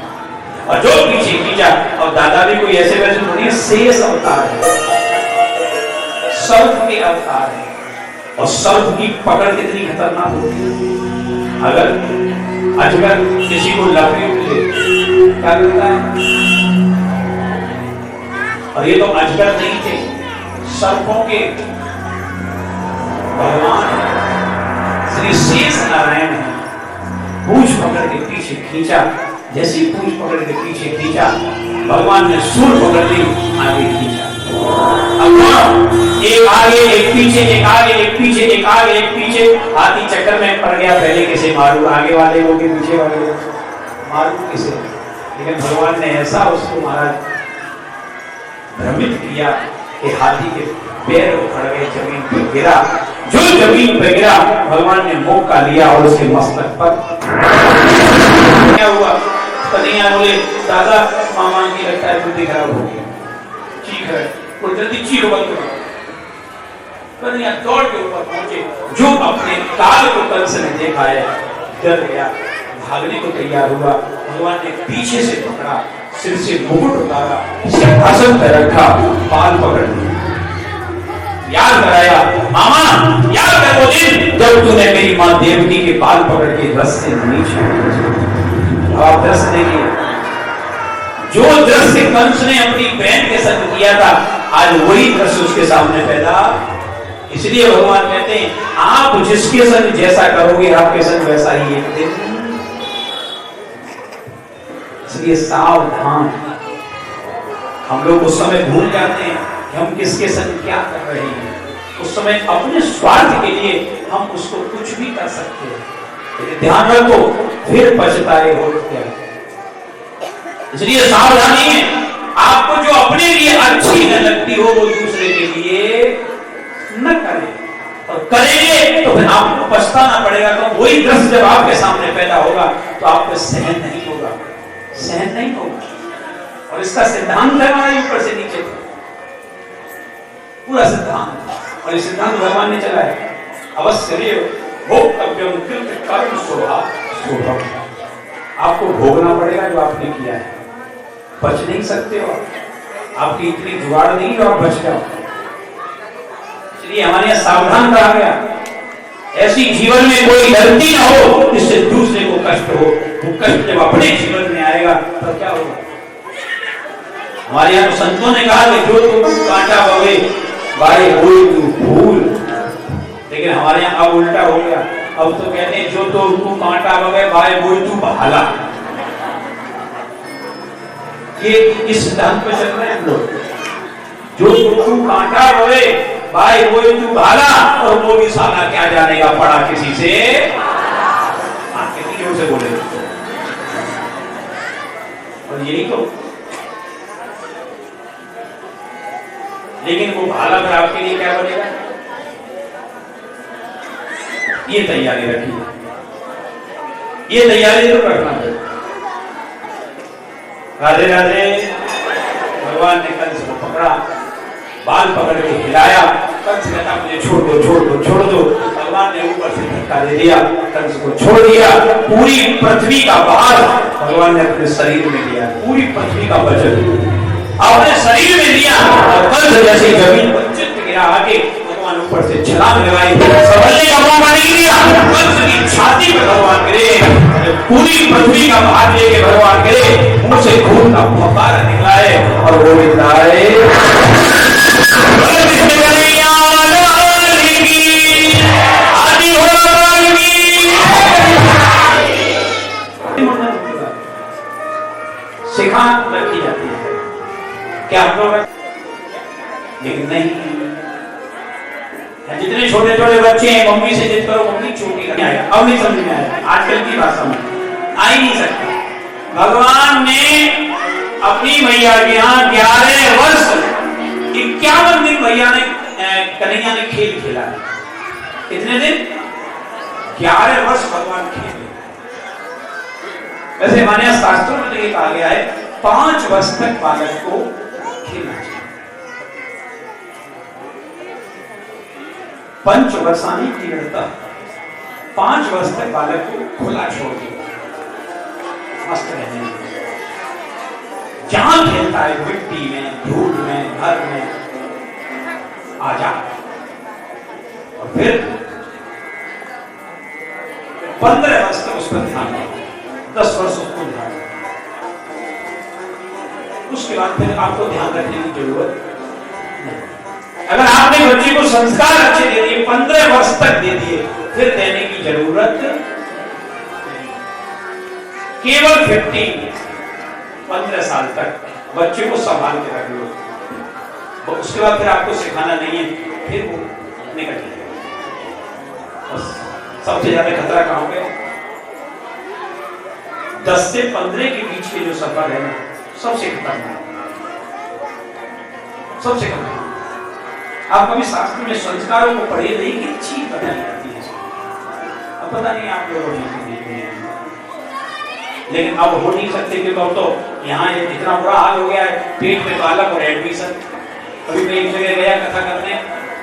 B: और जो पीछे खींचा, और दादा भी कोई ऐसे वैसे थोड़ी, शेष अवतार है, सर्प के अवतार है। और सर्प की पकड़ कितनी खतरनाक होती है। अगर अजगर किसी को लपेट ले क्या करता है? और ये तो अजगर नहीं थे, सर्पों के भगवान श्री शेष नारायण है। पूंछ पकड़ के पीछे खींचा, जैसी पूंछ पकड़ के पीछे खींचा, भगवान ने सूंड पकड़ ली, आगे खींचा। अब एक आगे एक पीछे, एक आगे एक पीछे, एक आगे एक पीछे, हाथी चक्कर में पड़ गया, पहले किसे मारू, आगे वाले को कि पीछे वाले को मारू किसे? लेकिन भगवान ने ऐसा उसको महाराज भ्रमित किया कि हाथी के पैर उखड़ गए, जमीन पर गिरा। जो जमीन पर गिरा, भगवान ने मौका लिया और उसके मस्तक पर क्या हुआ? कन्हैया बोले दादा मामा की लगता है बुद्धि खराब हो गई, चीख रहे, वो जल्दी चीख बंद करो। कन्हैया दौड़ के ऊपर पहुंचे, जो अपने काल को कंस ने देखा है डर गया, भागने को तैयार हुआ। भगवान ने पीछे से पकड़ा, सिर से मुकुट उतारा, सिंहासन पर रखा, बाल पकड़ लिया, याद कराया, मामा याद कर वो दिन जब तूने मेरी मां देवकी के बाल पकड़ के रस से नीचे। आप दृश्य देखिए, जो दृश्य कंस ने अपनी बहन के संग किया था, आज वही दृश्य उसके सामने पैदा। इसलिए भगवान कहते हैं आप जिसके संग जैसा करोगे, आपके संग वैसा ही एक दिन। इसलिए सावधान। हम लोग उस समय भूल जाते हैं कि हम किसके संग क्या कर रहे हैं। उस समय अपने स्वार्थ के लिए हम उसको कुछ भी कर सकते हैं, लेकिन ध्यान रखो फिर पछताए हो क्या। इसलिए सावधानी है, आपको जो अपने लिए अच्छी न लगती हो वो दूसरे के लिए न करें, और करेंगे तो फिर आपको पछताना पड़ेगा। तो वही दृश्य जब आपके सामने पैदा होगा तो आपको सहन नहीं होगा, सहन नहीं होगा। और इसका सिद्धांत है हमारे ऊपर से नीचे पूरा सिद्धांत, और ये सिद्धांत भगवान ने चला है। अवश्य भोक्तव्यम कृत कर्म शोभम, आपको भोगना पड़ेगा जो आपने किया है, बच नहीं सकते हो, आपकी इतनी जुगाड़ नहीं जो आप बच जाओ। इसलिए हमारे यहाँ सावधान कहा गया, ऐसी जीवन में कोई गलती ना हो जिससे दूसरे को कष्ट हो। वो कष्ट जब अपने जीवन में आएगा तो क्या होगा। हमारे यहाँ तो संतों ने कहा कि जो तू कांटा बवे बाई बोई तू फूल, लेकिन हमारे यहाँ अब उल्टा हो गया। अब तो कहते हैं जो तो तू कांटा बवे बाई बोई तू भाला। ये इस सिद्धांत पे चल रहे हैं हम लोग, जो तू कांटा बवे भाई बोई तू भाला, और वो भी साला क्या जानेगा पड़ा किसी से। कितनी जोर से बोले, और यही तो। लेकिन वो भाला फिर आपके लिए क्या बनेगा, ये तैयारी रखिए, ये तैयारी जरूर रखना है। राधे राधे। भगवान ने कंस को पकड़ा, बाल पकड़ के हिलाया, कंस कहता मुझे छोड़ दो छोड़ दो छोड़ दो। भगवान ने ऊपर से धक्का दे दिया, कंस को छोड़ दिया। पूरी पृथ्वी का भार भगवान ने अपने शरीर में लिया, पूरी पृथ्वी का वजन अपने शरीर में लिया, और कंस जैसे जमीन पर चित गिरा आके भगवान ऊपर से छलांग लगाई, संभलने का मौका नहीं दिया। कंस की छाती पे भगवान गिरे, पूरी पृथ्वी का भार लेके भगवान गिरे, मुंह से खून का फव्वारा निकला है, और वो निकला है सिखा रखी जाती है क्या आप लोग, लेकिन नहीं। जितने छोटे छोटे बच्चे हैं मम्मी से जिद करो, मम्मी छोटी नहीं आएगा, अब नहीं समझ में आएगा, आजकल की भाषा में आ ही नहीं सकता। भगवान ने अपनी मैया के यहाँ 11 वर्ष 51 दिन भैया ने कन्हैया ने खेल खेला है। कितने दिन? 11 वर्ष भगवान खेले। वैसे हमारे यहाँ शास्त्रों में तो ये कहा गया है 5 वर्ष तक बालक को खेलना चाहिए। पंचवर्षानी क्रीडता, 5 वर्ष तक बालक को खुला छोड़ दो, मस्त रहने दो। जहां खेलता है मिट्टी में, धूल में, घर में, आ जा। और फिर 15 वर्ष तक उस पर ध्यान दो, 10 वर्ष उसको ध्यान दो। उसके बाद फिर आपको ध्यान रखने की जरूरत नहीं। अगर आपने बच्चे को संस्कार अच्छे दे दिए, 15 वर्ष तक दे दिए, फिर देने की जरूरत नहीं। केवल 15 साल तक बच्चे को संभाल के रख लो, उसके बाद फिर आपको सिखाना नहीं है, फिर वो निकल जाएगा। बस सबसे ज्यादा खतरा कहां पे? 10 से 15 के बीच के जो सफर है ना, सबसे खतरनाक, सबसे खतरनाक। आप कभी शास्त्र में संस्कारों को पढ़े नहीं, कि चीज बताई जाती है। अब पता नहीं आप लोग लेकिन अब हो नहीं सकते, क्योंकि अब तो यहाँ इतना बुरा हाल हो गया है, पेट में बालक और एडमिशन। अभी मैं एक जगह गया कथा करने,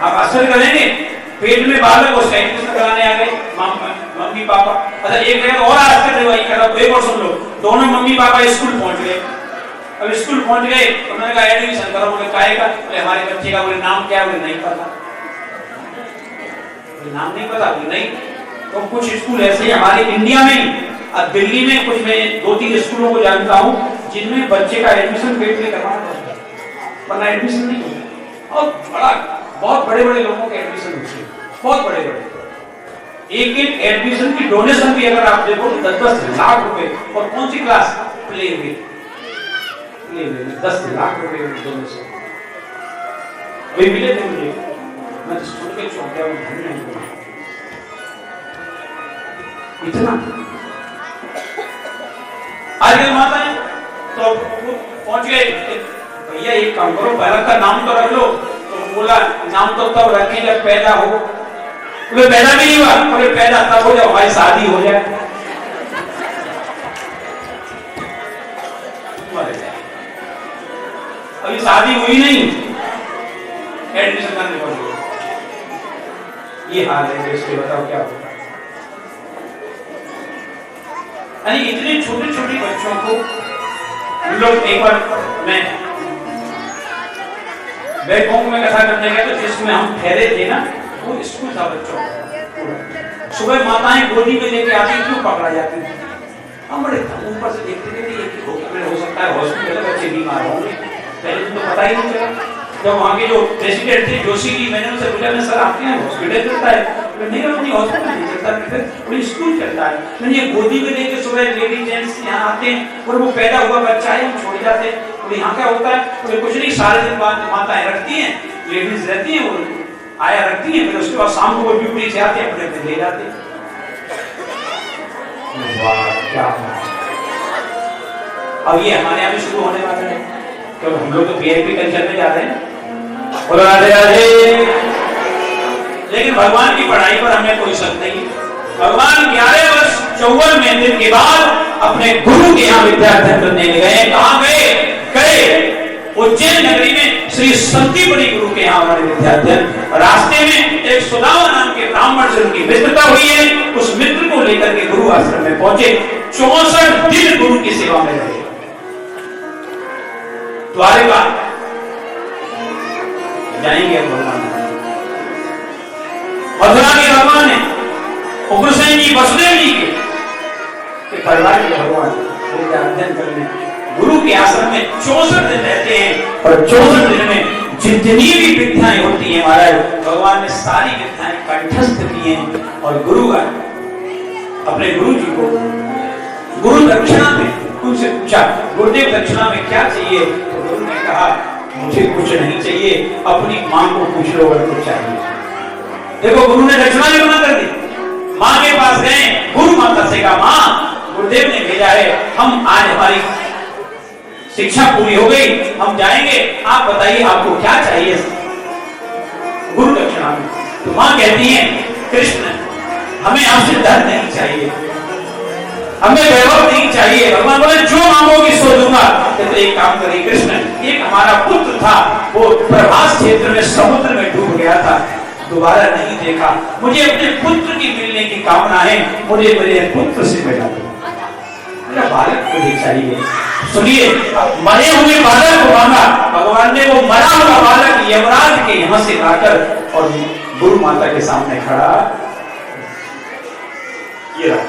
B: आप आश्चर्य करेंगे, पेट में बालक और एडमिशन कराने आ गए मम्मी पापा। अच्छा एक जगह और आश्चर्य वही कर, एक और सुन लो, दोनों मम्मी पापा स्कूल पहुंच गए। अब स्कूल पहुंच गए, उन्होंने कहा एडमिशन करो, बोले काहे का? बोले हमारे बच्चे का। बोले नाम क्या? बोले नहीं पता। नाम नहीं पता? बोले नहीं। तो कुछ स्कूल ऐसे हमारे इंडिया में, दिल्ली में कुछ, मैं 2-3 स्कूलों को जानता हूँ जिनमें बच्चे का एडमिशन पेट में करवाना पड़ता है, वरना एडमिशन नहीं होता। और बहुत बड़े बड़े लोगों के एडमिशन होते हैं, बहुत बड़े बड़े। एक एडमिशन की डोनेशन भी अगर आप देखो 10-10 लाख रुपए। और कौन सी क्लास? प्ले में 10 लाख रुपए डोनेशन। वे मिले थे मुझे, मैं तो सुन के चौंक गया, मैं धन्य हूं। इतना आजकल माता है तो पहुंच गए, भैया एक काम करो, बालक का नाम तो रख लो। तो बोला नाम तो तब रखें जब पैदा हो। बोले पैदा भी नहीं हुआ, बोले पैदा तब हो जब हमारी शादी हो जाए। अभी शादी हुई नहीं, एडमिशन करने पड़ी, ये हाल है। इसके बताओ क्या होगा। यानी इतने छोटे छोटे बच्चों को हम लोग, एक बार मैं बैंकॉक में कथा करने गए तो जिसमें हम ठहरे थे ना, वो स्कूल था बच्चों का। सुबह माताएं गोदी में लेके आती, क्यों पकड़ा जाती थी? हम बड़े ऊपर से देखते थे कि ये हो सकता है हॉस्पिटल में बच्चे बीमार होंगे। पहले तो पता ही नहीं चला। जब वहाँ के जो प्रेसिडेंट थे जोशी जी, मैंने उनसे पूछा, मैं सर आपके यहाँ हॉस्पिटल चलता है? नहीं, अपनी हॉस्पिटल नहीं चलता, फिर स्कूल चलता है। मैंने ये गोदी में लेके सुबह लेडी जेंट्स यहाँ आते हैं और वो पैदा हुआ बच्चा है वो छोड़ जाते हैं। तो यहाँ क्या होता है? तो कुछ नहीं, सारे दिन बाद माताएं रखती हैं, लेडीज रहती हैं, वो आया रखती हैं, फिर उसके बाद शाम को वो ड्यूटी से आते हैं, अपने अपने ले जाते हैं। क्या अब ये हमारे यहाँ भी शुरू होने वाला है, क्योंकि हम लोग तो वीआईपी कल्चर में जा रहे हैं। बोलो राधे राधे। लेकिन भगवान की पढ़ाई पर हमें कोई शक नहीं। भगवान 11 वर्ष 54वें दिन के बाद अपने गुरु के यहाँ विद्याध्ययन करने गए। कहाँ गए? उज्जैन नगरी में श्री संदीपनी गुरु के यहाँ हमारे विद्याध्ययन। रास्ते में एक सुदामा नाम के ब्राह्मण से उनकी मित्रता हुई है। उस मित्र को लेकर के गुरु आश्रम में पहुंचे। 64 दिन गुरु की सेवा में रहे। द्वारिका जाएंगे भगवान, मथुरा के भगवान है, उग्रसेन जी वसुदेव जी के परिवार के भगवान विद्याध्ययन करने गुरु के आश्रम में 64 दिन रहते हैं। और 64 दिन में जितनी भी विद्याएं होती हैं महाराज, भगवान ने सारी विद्याएं कंठस्थ की हैं। और गुरु अपने गुरु जी को गुरु दक्षिणा में उनसे पूछा, गुरुदेव दक्षिणा में क्या चाहिए? तो गुरु ने कहा मुझे कुछ नहीं चाहिए, अपनी मां को पूछ लो अगर कुछ चाहिए। देखो गुरु ने दक्षिणा भी मना कर दी। मां के पास गए, गुरु माता से कहा मां गुरुदेव ने भेजा है, हम आज हमारी शिक्षा पूरी हो गई, हम जाएंगे, आप बताइए आपको क्या चाहिए गुरु दक्षिणा में। तो मां कहती है कृष्ण हमें आपसे धन नहीं चाहिए, हमें वैभव नहीं चाहिए। भगवान बोले जो मांगोगी सो दूंगा। तो एक काम करिए कृष्ण, एक हमारा पुत्र था वो प्रभास क्षेत्र में समुद्र में डूब गया था, दोबारा नहीं देखा, मुझे अपने पुत्र की मिलने की कामना है, मुझे मेरे पुत्र से मिला दो, मेरा बालक मुझे चाहिए। सुनिए, मरे हुए बालक को मांगा, भगवान ने वो मरा हुआ बालक यमराज के यहाँ से लाकर और गुरु माता के सामने खड़ा। ये रहा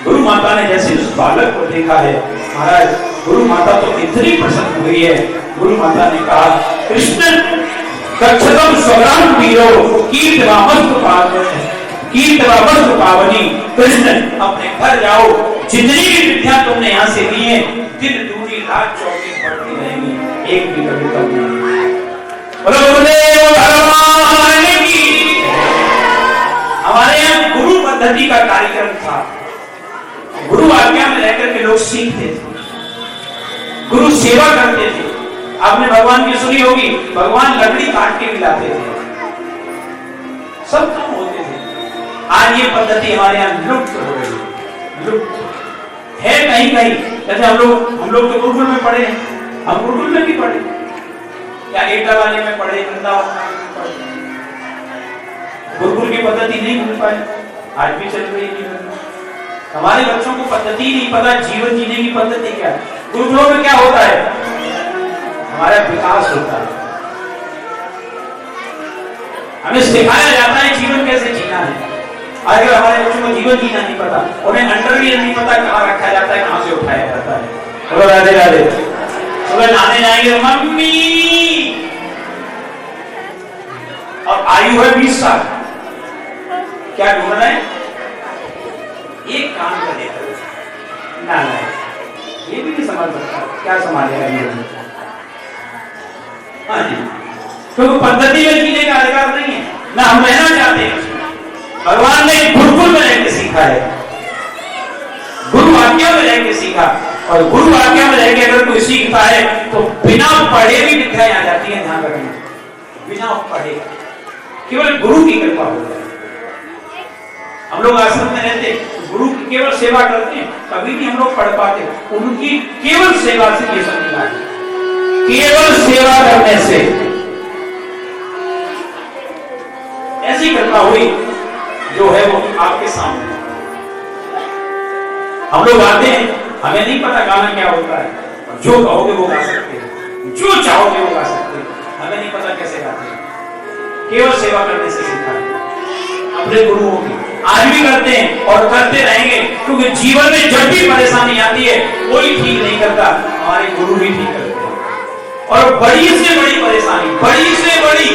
B: गुरु माता ने जैसे उस बालक को देखा है महाराज, गुरु माता तो इतनी प्रसन्न हुई है। गुरु माता ने कहा कृष्ण गच्छतम स्वग्राम वीरो कीर्तिवामस्तु पावनी। कृष्ण अपने घर जाओ, जितनी भी विद्या तुमने यहाँ से ली है दिन दूनी रात चौकी पढ़ती रहेंगी, एक भी कभी कम नहीं। हमारे यहाँ गुरु पद्धति का कार्यक्रम था। गुरु आज्ञा में रहकर के लोग सीखते थे, गुरु सेवा करते थे। आपने भगवान की सुनी होगी, भगवान लकड़ी काट के मिलाते थे, सब काम होते थे। आज ये पद्धति हमारे यहाँ लुप्त हो गई, लुप्त है कहीं कहीं। जैसे हम लोग तो गुरुकुल में पढ़े हैं, हम गुरुकुल में भी पढ़े, या एटा वाले में पढ़े, वृंदावन में पढ़े, गुरुकुल की पद्धति नहीं मिल पाई, आज भी चल रही है। हमारे बच्चों को पद्धति नहीं पता, जीवन जीने की पद्धति क्या है। गुरुकुलों में क्या होता है? हमारा विकास होता है, हमें सिखाया जाता है जीवन कैसे जीना है। आजकल हमारे बच्चों को जीवन जीना नहीं पता, उन्हें अंडरवियर नहीं पता कहाँ रखा जाता है, कहाँ से उठाया जाता है। बोलो राधे राधे। सुबह नहाने जाएंगे मम्मी, और आयु है 20 साल, क्या ढूंढ रहे हैं? एक काम कर देता ना, ये भी नहीं समझ सकता, क्या संभालेगा ये? हाँ जी, क्योंकि पद्धति में जीने का अधिकार नहीं है, ना हम रहना चाहते हैं। भगवान ने गुरुकुल में रहकर सीखा है, गुरु आज्ञा में रहकर सीखा, और गुरु आज्ञा में रहकर अगर कोई सीखता है तो बिना पढ़े भी विद्याएं आ जाती है। ध्यान रखना, बिना पढ़े, केवल गुरु की कृपा हो जाए। हम लोग आश्रम में रहते, गुरु की केवल सेवा करते हैं, कभी भी हम लोग पढ़ पाते, उनकी केवल सेवा से ये सब मिला है। केवल सेवा करने से ऐसी कृपा हुई जो है वो आपके सामने। हम लोग आते हैं, हमें नहीं पता गाना क्या होता है, जो कहोगे वो गा सकते हैं, जो चाहोगे वो गा सकते हैं, हमें नहीं पता कैसे गाते हैं, केवल सेवा करने से सीखा है अपने गुरुओं की। आज भी करते हैं और करते रहेंगे, क्योंकि जीवन में जब भी परेशानी आती है कोई ठीक नहीं करता, हमारे गुरु भी ठीक करते हैं। और बड़ी से बड़ी परेशानी, बड़ी से बड़ी,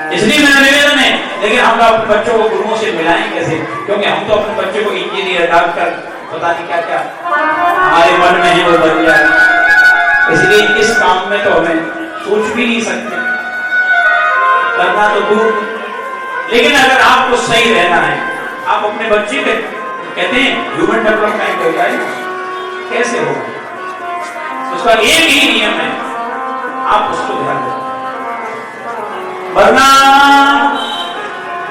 B: इसलिए मेरा निवेदन है, लेकिन हम लोग बच्चों को गुरुओं से मिलाएं कैसे? क्योंकि हम तो अपने बच्चों को इंजीनियर, डॉक्टर, पता नहीं क्या क्या हमारे मन में है वो बन जाए, इसलिए इस काम में तो हमें सोच भी नहीं सकते, करना तो गुरु। लेकिन अगर आपको सही रहना है, आप अपने बच्चे के कहते हैं ह्यूमन डेवलपमेंट हो जाए, कैसे होगा? उसका एक ही नियम है, आप उसको ध्यान दें, वरना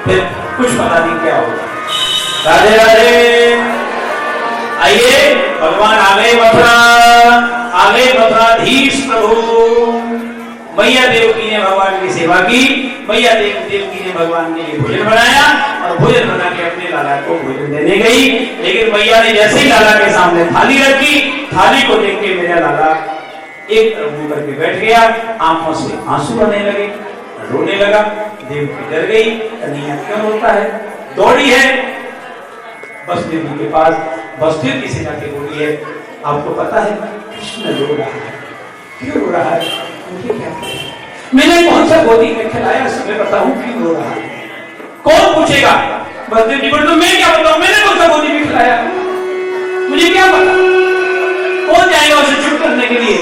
B: फिर कुछ पता नहीं क्या होगा। राधे राधे। आइए, भगवान आ गए मथुराधीश प्रभु। मैया देवकी ने भगवान की सेवा की, मैया देवकी ने भगवान के लिए भोजन बनाया और भोजन बना के अपने लाला को भोजन देने गई। लेकिन मैया ने जैसे ही लाला के सामने थाली रखी, थाली को देख के मेरा लाला एक तरफ मुंह करके बैठ गया, आंखों से आंसू आने लगे, रोने लगा। देवकी डर गई, कन्हैया क्यों रोता है? दौड़ी है वसुदेव जी के पास, वसुदेव जी से जाके बोली है, आपको पता है कृष्ण रो रहा है, क्यों रो रहा है? मुझे क्या पता, मैंने कौन सा गोदी में खिलाया, समय बताऊं क्यों रो रहा है? कौन पूछेगा? वसुदेव जी बोले, मैं क्या बताऊं, मैंने कौन सा गोदी में खिलाया, मुझे क्या पता? कौन जाएगा उसे चुप करने के लिए?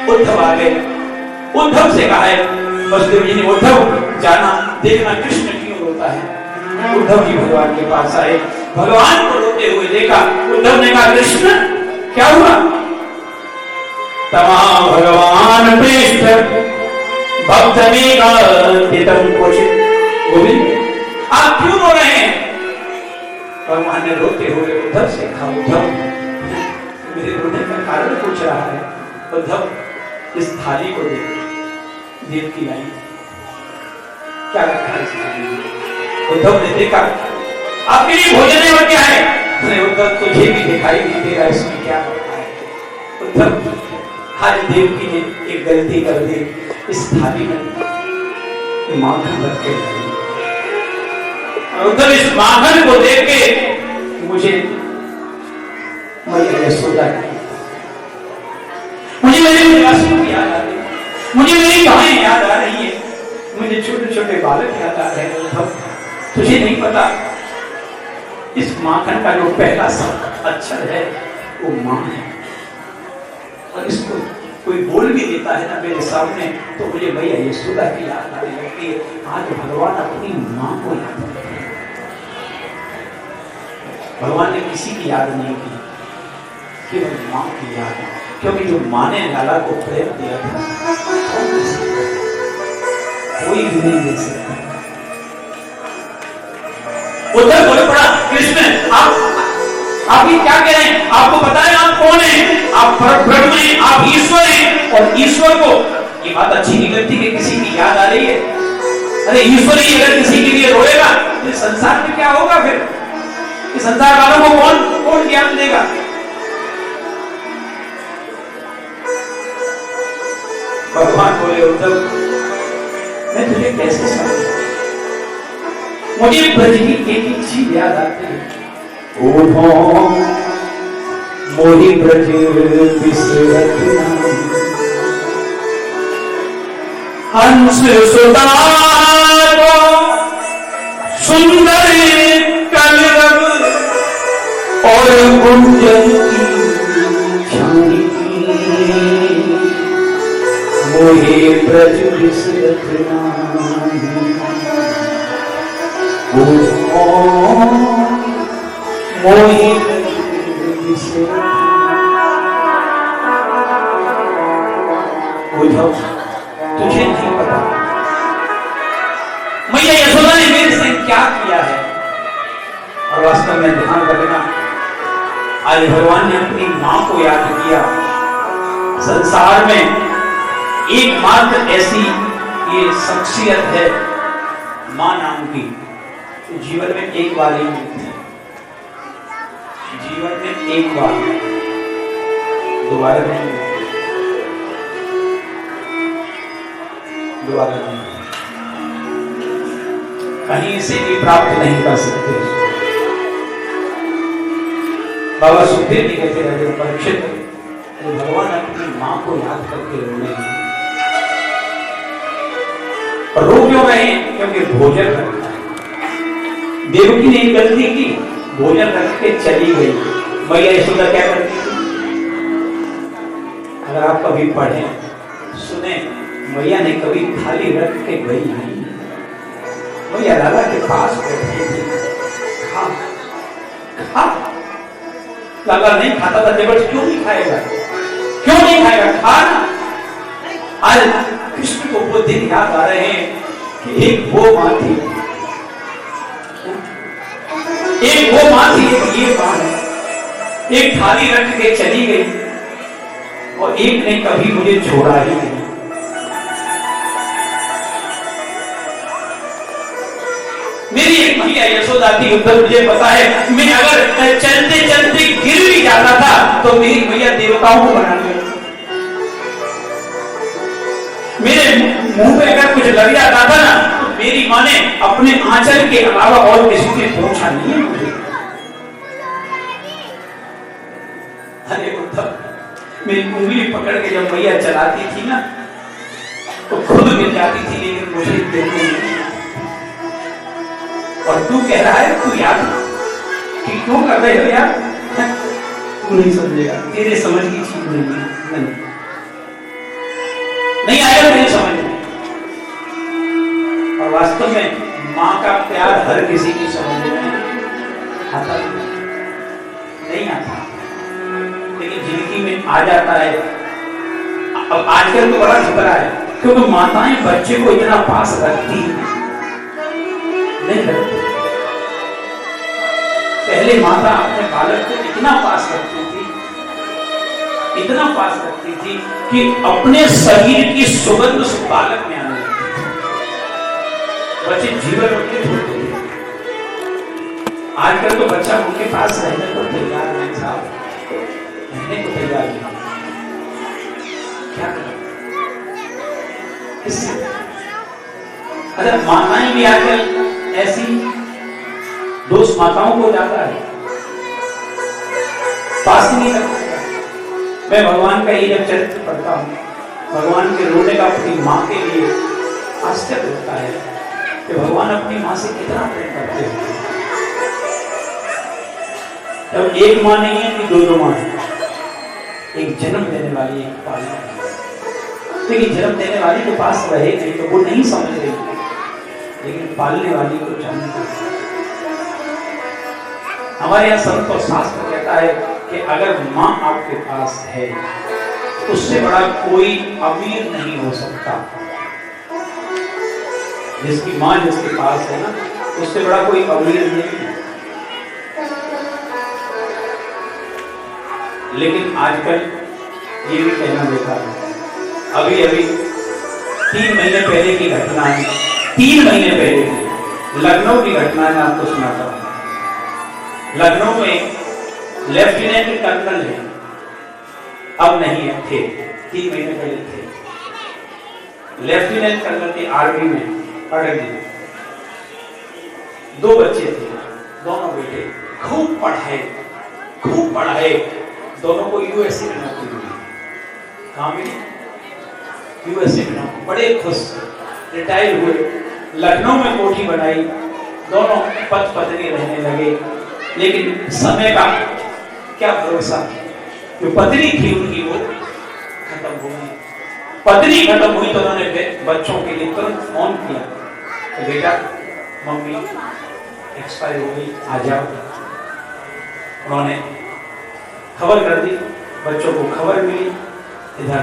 B: उद्धव आ गए, उद्धव से कहा है वसुदेव जी ने, उद्धव जाना देखना कृष्ण क्यों रोता है। उद्धव जी भगवान के पास आए, भगवान को रोते हुए देखा। उद्धव ने कहा, कृष्ण क्या हुआ? तमाम भगवान पृष्ठ भक्त गोविंद, आप क्यों रो रहे हैं? भगवान ने रोते हुए उद्धव से कहा, उद्धव मेरे रोने का कारण पूछ रहा है। उद्धव इस थाली को देख, देवकी लाई, क्या रखा है इस थाली में? उद्धव ने देखा, आपके लिए भोजन है और क्या है? उद्धव तुझे भी दिखाई नहीं दे रहा इसमें क्या रखा है? उद्धव आज देवकी ने एक गलती कर दी, इस थाली में माखन रख के लाई। उद्धव इस माखन को देख के मुझे मैया यशोदा की, मुझे मेरे निवासियों की याद आ रही है, मुझे मेरी गायें याद आ रही है, मुझे छोटे छोटे बालक याद आ रहे हैं। तुझे नहीं पता, इस माखन का जो पहला अक्षर है वो मां है, और इसको कोई बोल भी देता है ना मेरे सामने तो मुझे मैया यशोदा की याद आने लगती है। आज भगवान अपनी मां को याद करते हैं। भगवान ने किसी की याद नहीं की, केवल मां की याद, क्योंकि जो मां ने लाला को प्रेम दिया था कोई भी नहीं दे सकता। उद्धव बोल पड़ा, कृष्ण आप ये क्या कह रहे हैं? आपको पता है आप कौन हैं? आप ब्रह्म हैं, आप ईश्वर हैं, और ईश्वर को ये बात अच्छी नहीं लगती कि किसी की याद आ रही है। अरे ईश्वर ही अगर किसी के लिए रोएगा तो संसार में क्या होगा? फिर इस संसार वालों को कौन ज्ञान देगा? भगवान बोले, उद्धव मैं तुझे कैसे समझूं? मुझे ब्रज की एक चीज याद आती है, ओढ़ो मोरी ब्रज बिसरत नहीं, हंस सुधा को सुंदर कलरव और गुंजन की छानी, मोहे ब्रज बिसरत नाही, मोहे ब्रज बिसरत। बुझो, तुझे नहीं पता मैया यशोदा ने मेरे से क्या किया है। और वास्तव में ध्यान रखना, आज भगवान ने अपनी मां को याद किया। संसार में एकमात्र ऐसी ये शख्सियत है मां नाम की, तो जीवन में एक बार ही मिलती है, जीवन में एक बार, दोबारा नहीं मिलती, दोबारा नहीं, कहीं से भी प्राप्त नहीं कर सकते। बाबा सुखदेव जी कहते रहे परीक्षित, भगवान अपनी मां को याद करके रोने हैं। और रो क्यों रहे हैं? क्योंकि भोजन रखता है। देवकी ने गलती की, भोजन रख के चली गई। मैया यशोदा क्या करती थी? अगर आप कभी पढ़े सुने, मैया ने कभी थाली रख के गई नहीं। मैया लाला के पास बैठी थी, खा खा। लाला नहीं खाता था, जबरदस्ती क्यों नहीं खाएगा? क्यों नहीं खाएगा? खाना। आज कृष्ण को वो दिन याद आ रहे हैं कि एक वो मां थी, एक वो मां थी, एक ये मां है। एक थाली रख के चली गई और एक ने कभी मुझे छोड़ा ही नहीं। मेरी एक मैया यशोदा थी, उधर मुझे पता है, मैं अगर चलते चलते गिर भी जाता था तो मेरी मैया देवताओं को बना लिया। मेरे मुंह पे अगर कुछ लग जाता था ना, तो मेरी माँ ने अपने आंचल के अलावा और किसी से पूछा नहीं है मुझे। अरे उद्धव, मेरी उंगली पकड़ के जब मैया चलाती थी ना, तो खुद गिर जाती थी, लेकिन मुझे गिरने नहीं। और तू कह रहा है, तू याद कि क्यों कर रहे हो यार? तू नहीं समझेगा, तेरे समझ की चीज नहीं आएगा मेरी समझ में। और वास्तव में माँ का प्यार हर किसी की समझ में आता नहीं आता, लेकिन जिंदगी में आ जाता है। अब आजकल तो बड़ा खतरा है, क्योंकि माताएं बच्चे को इतना पास रखती नहीं रखती। पहले माता अपने बालक को इतना पास रखती थी, इतना पास रखती थी कि अपने शरीर की सुगंध उस बालक में आने लगती थी। बच्चे जीवन उनके छोड़ते थे। आजकल तो बच्चा उनके पास रहने को तैयार नहीं, साहब रहने को तैयार नहीं। क्या करें? किससे? अच्छा, माताएं भी आजकल ऐसी दोस्त माताओं को जाता है, पास नहीं रखता। मैं भगवान का ये जब चरित्र पढ़ता हूँ, भगवान के रोने का अपनी माँ के लिए आश्चर्य होता है कि भगवान अपनी माँ से कितना प्रेम करते हैं। जब एक माँ नहीं है कि दो माँ है, एक जन्म देने वाली, एक पालने वाली। लेकिन जन्म देने वाली के पास रहे नहीं तो वो नहीं समझ रही, लेकिन पालने वाली को जानती है। हमारे यहाँ संत और शास्त्र कहता है कि अगर माँ आपके पास है, उससे बड़ा कोई अमीर नहीं हो सकता। जिसकी माँ जिसके पास है ना, उससे बड़ा कोई अमीर नहीं है। लेकिन आजकल ये भी कहना देखा है, अभी अभी 3 महीने पहले की घटना है, 3 महीने पहले लखनऊ की घटना है, आपको सुनाता हूँ। लखनऊ में लेफ्टिनेंट कर्नल है, अब नहीं है, थे 3 महीने पहले थे। लेफ्टिनेंट कर्नल के आर्मी में पढ़ गए। 2 बच्चे थे, दोनों बेटे खूब पढ़ाए, दोनों को यूएसए में नौकरी मिली। कहाँ मिली? यूएसए में नौकरी। बड़े खुश, रिटायर हुए, लखनऊ में कोठी बनाई, दोनों पति पत्नी रहने लगे। लेकिन समय का क्या भरोसा, जो पत्नी थी उनकी वो खत्म हो गई। पत्नी खत्म हुई तो उन्होंने बच्चों के लिए तुरंत फोन किया तो बेटा मम्मी एक्सपायर हो गई, आ जाओ। उन्होंने खबर कर दी, बच्चों को खबर मिली, इधर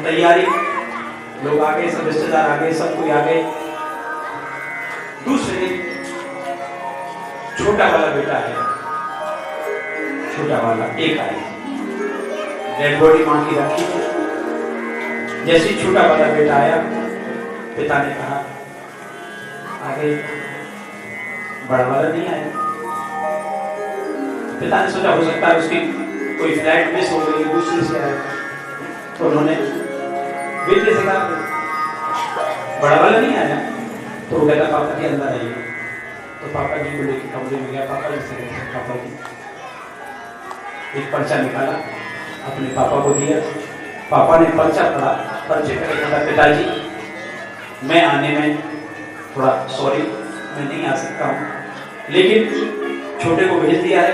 B: तैयारी, लोग आ गए, सब रिश्तेदार आ गए, सब कोई आ गए। दूसरे दिन छोटा वाला बेटा है, छोटा वाला एक आया, डेड बॉडी मां की रखी। जैसे ही छोटा वाला बेटा आया, पिता ने कहा आगे बड़ा वाला नहीं आया। पिता ने सोचा हो सकता है उसकी कोई फ्लाइट मिस हो गई, दूसरी से आया। तो उन्होंने बेटे से कहा बड़ा वाला नहीं आया, तो वो कहता पापा के अंदर आइए। तो पापा जी को लेकर कमरे में गया, पापा जी से पापा जी एक पर्चा निकाला, अपने पापा को दिया। पापा ने पर्चा पढ़ा, पर्चे पे लिखा था पिताजी मैं आने में थोड़ा सॉरी, मैं नहीं आ सकता हूँ, लेकिन छोटे को भेज दिया है,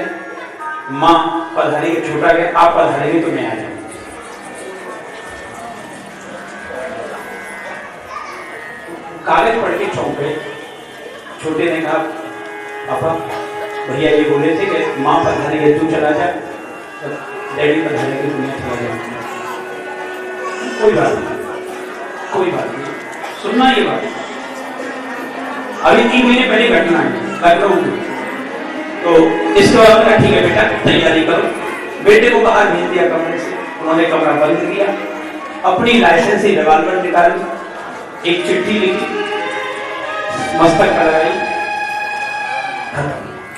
B: माँ पधारेगी, छोटा गया, आप पधारेंगे तो मैं आ जाऊंगा। कागज पढ़ के चौंक गए। छोटे ने कहा पापा भैया ये बोले थे कि माँ पधारेगी तू चला जा, डैडी पधारेगी तो मैं चला जाऊंगा। कोई बात नहीं, कोई बात नहीं, सुनना ये बात अभी 3 महीने पहले घटना है लखनऊ में। तो इसके बाद कहा ठीक है बेटा तैयारी करो। बेटे को बाहर भेज दिया कमरे से, उन्होंने कमरा बंद किया, अपनी लाइसेंस से रिवॉल्वर निकाली, एक चिट्ठी लिखी, मस्तक लगाई,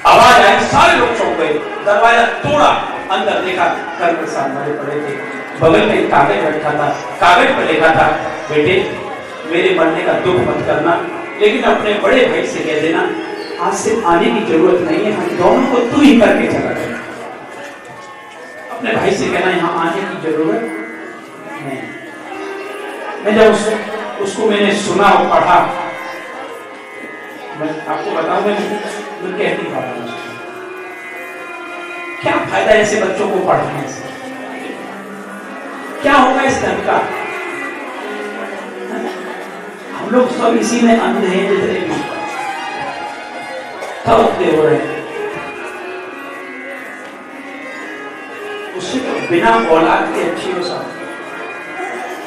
B: आवाज आई, सारे लोग चौंक गए। दरवाजा तोड़ा, अंदर देखा कर्नल साहब मरे पड़े थे, बगल में एक कागज रखा था, कागज पर लिखा था बेटे मेरे मरने का दुख मत करना, लेकिन अपने बड़े भाई से कह देना आज से आने की जरूरत नहीं है, हम दोनों को तू ही करके चला जाए। अपने भाई से कहना यहाँ आने की जरूरत नहीं। मैं जब उसको मैंने सुना और पढ़ा, मैं आपको बताऊं मैं कह नहीं पा रहा क्या फायदा ऐसे बच्चों को पढ़ाने से, क्या होगा इस धन का। हम लोग सब इसी में अंध हैं, जितने भी तड़पते हो रहे हैं। उससे तो बिना औलाद के अच्छी हो सकती,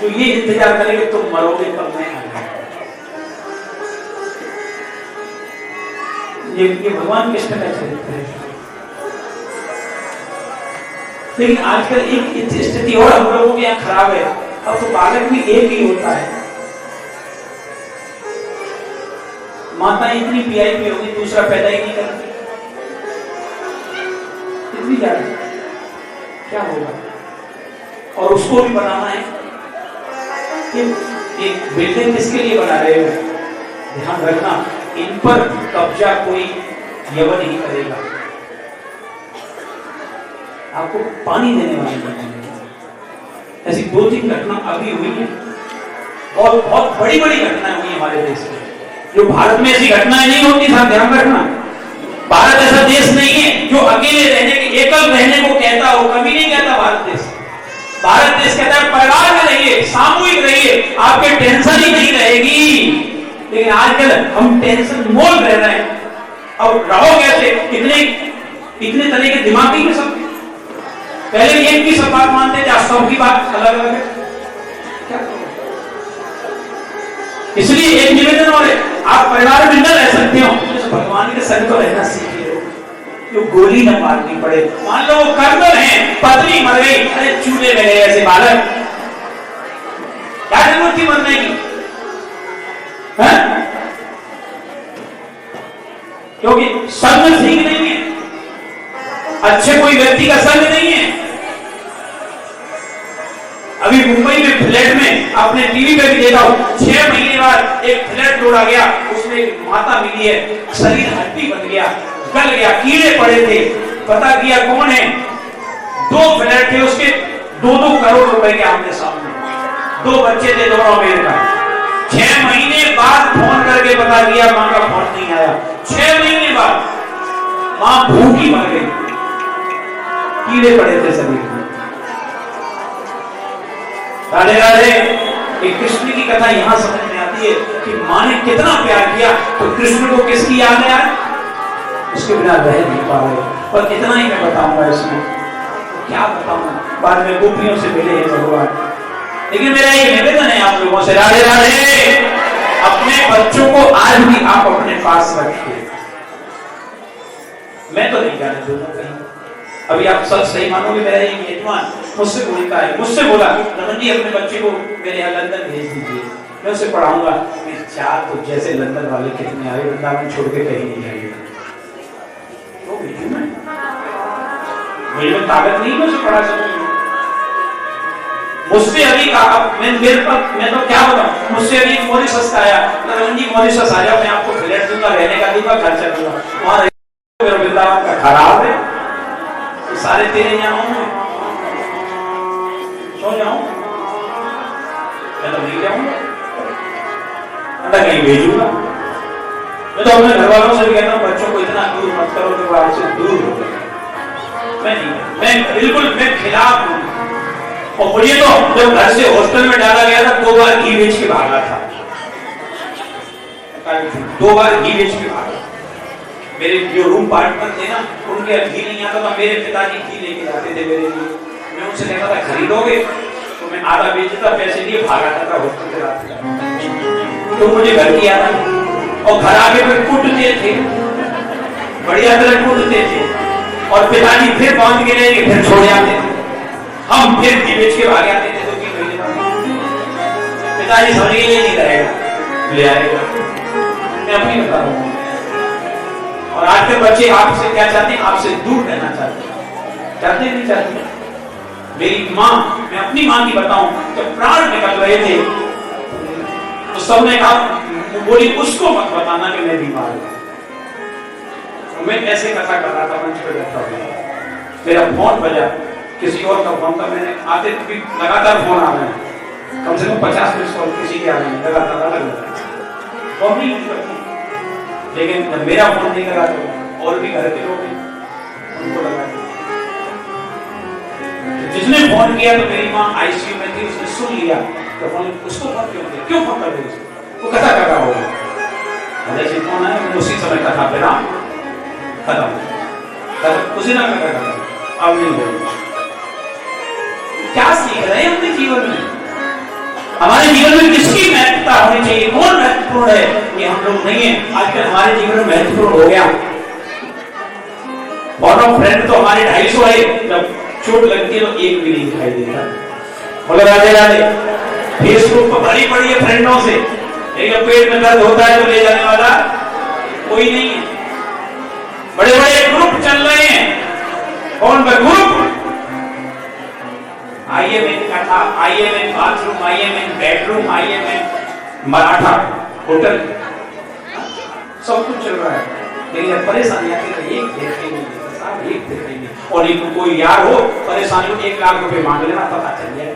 B: तो ये इंतजार करेंगे तुम मरोगे तब मैं आऊंगा। ये भगवान कृष्ण का चरित्र है। लेकिन आजकल एक स्थिति और हम लोगों के यहाँ खराब है, अब तो बालक भी एक ही होता है। माता इतनी पीआईपी होगी, दूसरा पैदा ही नहीं करती, इतनी ज्यादा क्या होगा। और उसको भी बनाना है कि एक बिल्डिंग किसके लिए बना रहे हो, ध्यान रखना इन पर कब्जा कोई यवन नहीं करेगा, आपको पानी देने वाले बनेंगे। ऐसी 2-3 घटना अभी हुई है, और बहुत बड़ी बड़ी घटनाएं हुई हमारे देश में, जो भारत में ऐसी घटनाएं नहीं होती था। ध्यान रखना भारत ऐसा देश नहीं है जो अकेले रहने के, एकल रहने को कहता हो, कभी नहीं कहता भारत देश। भारत देश कहता है परिवार में रहिए, सामूहिक रहिए, आपके टेंशन ही नहीं रहेगी। लेकिन आजकल हम टेंशन मोल रह रहे हैं। अब रहो कैसे, इतने तरह के दिमागी में सब, पहले एक की सब बात मानते थे, आज सबकी बात अलग अलग है। क्या इसलिए एक निवेदन और है, आप परिवार में न रह सकते हो तो भगवान के संग तो रहना सीखिए, जो गोली न मारनी पड़े। मान लो वो कर्नल है, पत्नी मर गई, अरे चूल्हे में गए ऐसे बालक, क्या जरूरत थी मरने की, है? क्योंकि संग ठीक नहीं है, अच्छे कोई व्यक्ति का संग नहीं है। अभी मुंबई में फ्लैट में आपने टीवी पे भी देखा हो, 6 महीने बाद एक फ्लैट तोड़ा गया, उसमें एक माता मिली है, शरीर हड्डी बन गया, गल गया, कीड़े पड़े थे, पता किया कौन है, 2 फ्लैट थे उसके, 2-2 करोड़ रुपए के आमने सामने, 2 बच्चे थे दोनों अमेरिका। 6 महीने बाद फोन करके पता किया, मां का फोन नहीं आया। 6 महीने बाद मां भूखी मर गई, कीड़े पड़े थे शरीर में। राधे राधे। कि कृष्ण की कथा यहाँ समझ में आती है कि माँ ने कितना प्यार किया, तो कृष्ण को किसकी याद है यार? उसके बिना रह नहीं पा रहे। और इतना ही मैं बताऊंगा इसमें, तो क्या बताऊं, बाद में गोपियों से मिले हैं भगवान। लेकिन मेरा एक निवेदन है आप लोगों से, राधे राधे, अपने बच्चों को आज भी आप अपने पास रखिए। मैं तो नहीं जाने दूंगा कहीं। अभी आप सब सही मानोगे, मेरा एक यजमान मुझसे बोलता है, मुझसे बोला रमन जी अपने बच्चे को मेरे यहाँ लंदन भेज दीजिए, मैं उसे पढ़ाऊंगा। मैं चार तो जैसे लंदन वाले कितने आए, वृंदावन छोड़ के कहीं नहीं जाएंगे, तो भेजू मैं, मेरे में ताकत नहीं मैं उसे पढ़ा सकूँ। मुझसे अभी मैं तो क्या बताऊं, मुझसे अभी मॉरिशस का आया, रमन जी मॉरिशस आ जाओ, मैं आपको फ्लैट दूंगा, रहने का दूंगा, खर्चा दूंगा, वहां मेरा वृंदावन का खराब है, तो सारे तेरे यहाँ होंगे, सो जाऊं मैं तो नहीं जाऊंगा, मैं कहीं भेजूंगा। मैं तो अपने घर वालों से भी कहता हूँ बच्चों को इतना दूर मत करो कि वो आपसे दूर हो गए। मैं बिल्कुल मैं खिलाफ हूँ। और मुझे तो जब घर से हॉस्टल में डाला गया था 2 बार घी बेच के भागा था, 2 बार घी बेच के भागा। मेरे जो रूम पार्टनर थे ना, उनके घी नहीं आता था, मेरे पिताजी घी लेके जाते थे मेरे लिए। मैं उनसे कहता था खरीदोगे, तो मैं आधा बेचता, पैसे लिए भागा था हॉस्टल से रात। तो मुझे घर की याद आई, और घर आके फिर कूटते थे, बढ़िया तरह कूटते थे, और पिताजी फिर बांध के लेंगे, फिर छोड़ आते थे, हम फिर घी बेच के भाग आते थे 2-3 महीने बाद। पिताजी समझ के लिए नहीं रहेगा, ले आएगा। मैं अपनी बता रहा हूँ। और आज के बच्चे आपसे क्या चाहते हैं? आपसे दूर रहना चाहते हैं, चाहते नहीं चाहते? मेरी माँ, मैं अपनी माँ की बताऊं, जब प्राण निकल रहे थे तो सबने कहा, बोली उसको मत बताना कि मैं बीमार हूं। मैं ऐसे कथा कर रहा था, मंच पर बैठा हुआ, मेरा फोन बजा, किसी और का फोन था, मैंने आते भी लगातार फोन आ रहे हैं, कम से कम 50 मिनट कॉल किसी के आ रहे हैं लगातार, अलग फोन नहीं करती। लेकिन जब मेरा फोन नहीं लगा तो और भी घर के लोग हैं, उनको लगा दिया। जिसने फोन किया तो मेरी माँ आईसीयू में थी, उसने सुन लिया, तो फोन उसको फोन क्यों फोन कर रहे? वो कथा कर रहा होगा, जैसे फोन आया मैंने उसी समय कथा पे ना खत्म, उसी ना मैं कथा अब नहीं बोलूंगा। क्या सीख रहे हैं अपने जीवन में? हमारे जीवन में किसकी महत्वता होनी चाहिए? कौन महत्वपूर्ण है? ये हम लोग नहीं है। आजकल हमारे जीवन में महत्वपूर्ण हो गया फॉलो फ्रेंड, तो हमारे 250 है, जब चोट लगती है तो एक भी नहीं दिखाई देता। बोले राधे राधे। फेसबुक पर भरी पड़ी है फ्रेंडों से, लेकिन पेट में दर्द होता है तो ले जाने वाला कोई नहीं है। बड़े बड़े ग्रुप चल रहे हैं, कौन सा ग्रुप? IMN कथा, IMN bathroom, IMN bedroom, IMN Maratha hotel, सब कुछ चल रहा है। लेकिन परेशानी आती है, एक देखेंगे साहब, एक देखेंगे, और एक कोई यार हो परेशानी में 1 लाख रुपए मांग लेना, पता चल जाए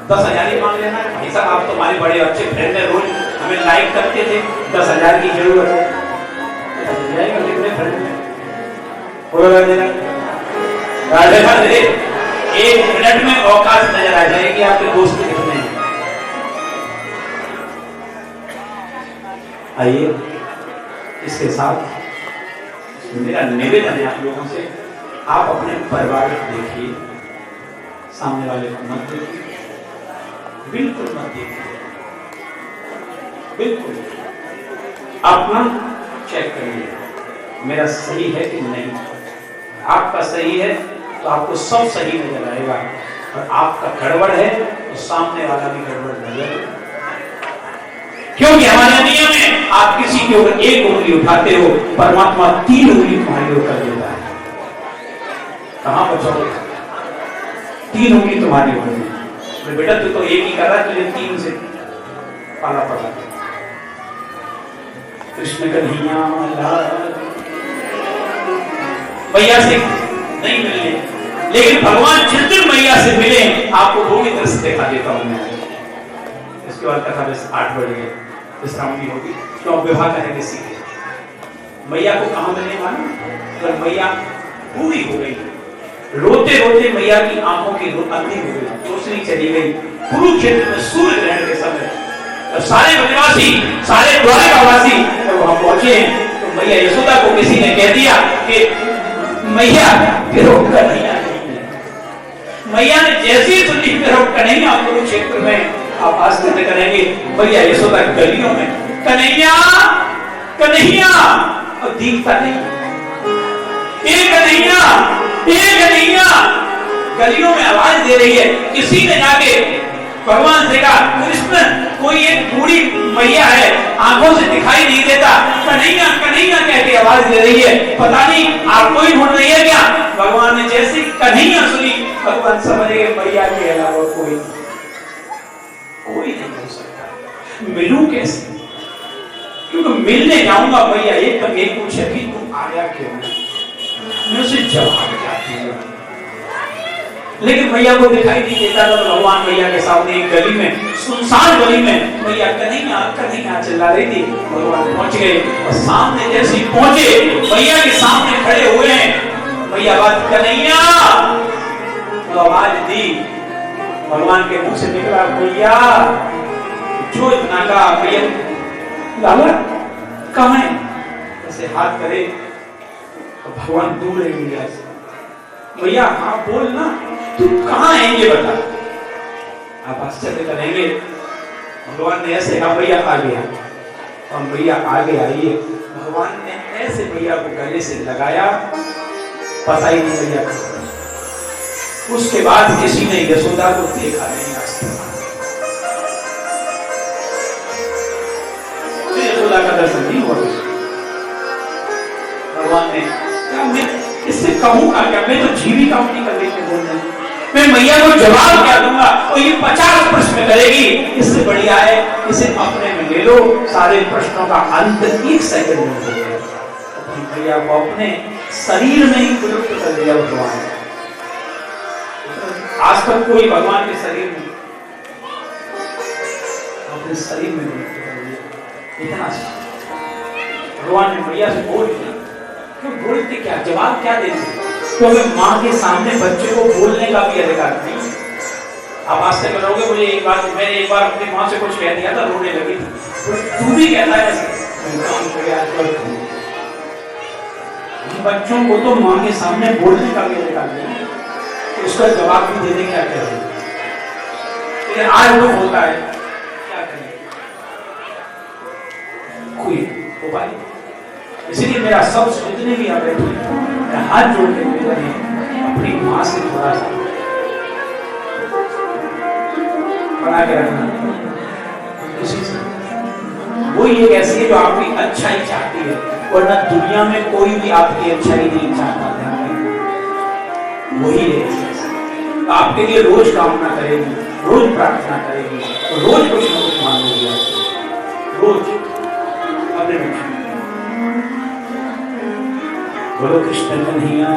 B: 10,000 ही मांग लेना। भाई साहब आप तुम्हारे बड़े अच्छे फ्रेंड है, रोज हमें लाइक करते थे, 10,000 की जरूरत है, कितने फ्रेंड है? राधे राधे। 1 मिनट में औकात नजर आ जाएगी आपके दोस्त कितने हैं। आइए, इसके साथ मेरा निवेदन है आप लोगों से, आप अपने परिवार को देखिए, सामने वाले को मत देखिए, बिल्कुल मत देखिए, बिल्कुल अपना चेक करिए, मेरा सही है कि नहीं। आपका सही है तो आपको सब सही नजर आएगा, और आपका गड़बड़ है तो सामने वाला भी गड़बड़ नजर। क्योंकि हमारे नियम में आप किसी के ऊपर 1 उंगली उठाते हो, परमात्मा 3 उंगली तुम्हारी ओर कर देता है। कहां बचोगे? 3 उंगली तुम्हारी होगी। तो बेटा तू तो 1 ही कर रहा है, तुझे 3 से पाला पड़ा। कृष्ण कन्हैया मैया से नहीं मिलने, लेकिन भगवान जिस दिन मैया से मिले आपको 2 ही दृश्य दिखा देता हूं मैं। इसके बाद कथा बस 8 बजे विश्राम भी होगी, तो आप विवाह करेंगे सीधे। मैया को कहां मिलने मालूम? जब मैया बूढ़ी हो गई, रोते रोते मैया की आंखों की अंधी हो गई, रोशनी चली गई, कुरुक्षेत्र में सूर्य ग्रहण के समय तो सारे ब्रजवासी, सारे द्वारकावासी जब वहां पहुंचे तो मैया यशोदा को किसी ने कह दिया कि मैया फिर कन्हैया नहीं है। मैया ने जैसे ही सुनी फिर कन्हैया कुरुक्षेत्र में आप आश्चर्य करेंगे, मैया यशोदा गलियों में कन्हैया कन्हैया और दिखता नहीं, कन्हैया कन्हैया गलियों में आवाज दे रही है। किसी ने जाके भगवान से कहा, कृष्ण कोई एक बूढ़ी मैया है, आंखों से दिखाई नहीं देता, कन्हैया कन्हैया कह के आवाज दे रही है, पता नहीं आपको ही ढूंढ रही है क्या। भगवान ने जैसी कन्हैया सुनी, भगवान समझ गए मैया के अलावा कोई नहीं हो सकता। मिलूं कैसे, क्योंकि मिलने जाऊंगा मैया एकदम एक पूछे कि तुम आया क्यों, मैं उसे जवाब क्या दूंगा। लेकिन मैया को दिखाई नहीं देता था। तो भगवान मैया के सामने एक गली में, सुनसान गली में मैया कन्हैया कन्हैया चिल्ला रही थी। भगवान पहुंच गए और सामने जैसे ही पहुंचे मैया के सामने खड़े हुए हैं। मैया बात कन्हैया तो आवाज दी, भगवान के मुंह से निकला मैया, जो इतना का मैया लाला कहां है, ऐसे हाथ करे तो भगवान दूर है मैया से। मैया हाँ बोल ना, तू कहां है ये बता। आप आश्चर्य करेंगे, भगवान ने ऐसे कहा मैया आ गया, और मैया आगे आई है। भगवान ने ऐसे मैया को गले से लगाया, पता ही नहीं मैया का। उसके बाद किसी ने यशोदा को देखा नहीं आज तक। यशोदा का दर्शन नहीं हुआ। भगवान ने क्या, मैं इससे कहूंगा क्या, मैं तो जीविका अपनी कर लेके बोल रही, मैं मैया को जवाब क्या दूंगा। तो ये 50 प्रश्न करेगी, इससे बढ़िया है इसे अपने में ले लो, सारे प्रश्नों का अंत 1 सेकंड में हो गया। अपनी मैया को अपने शरीर में ही विलुप्त कर दिया भगवान। आज तक कोई भगवान के शरीर में, अपने शरीर में विलुप्त कर दिया। इतना भगवान ने मैया से बोल दिया, क्यों बोलते, क्या जवाब क्या देते, क्योंकि माँ के सामने बच्चे को बोलने का भी अधिकार नहीं। आप आज से करोगे, मुझे एक बार, मैंने एक बार अपनी माँ से कुछ कह दिया था, रोने लगी थी, तू भी कहता है ऐसे। बच्चों को तो माँ के सामने बोलने का भी अधिकार नहीं, तो उसका जवाब भी देने क्या करें। लेकिन आज वो होता है, क्या करें, कोई उपाय। इसलिए मेरा सब जितने भी आप बैठे मैं हाथ जोड़ के अपनी माँ से थोड़ा सा बना के रखना। किसी से वो ये कैसी है जो आपकी अच्छाई चाहती है, वरना दुनिया में कोई भी आपकी अच्छाई नहीं चाहता है। वही है आपके लिए रोज कामना करेगी, रोज प्रार्थना करेगी, रोज कुछ न कुछ मांगेगी, रोज अपने बच्चे। बोलो कृष्ण कन्हैया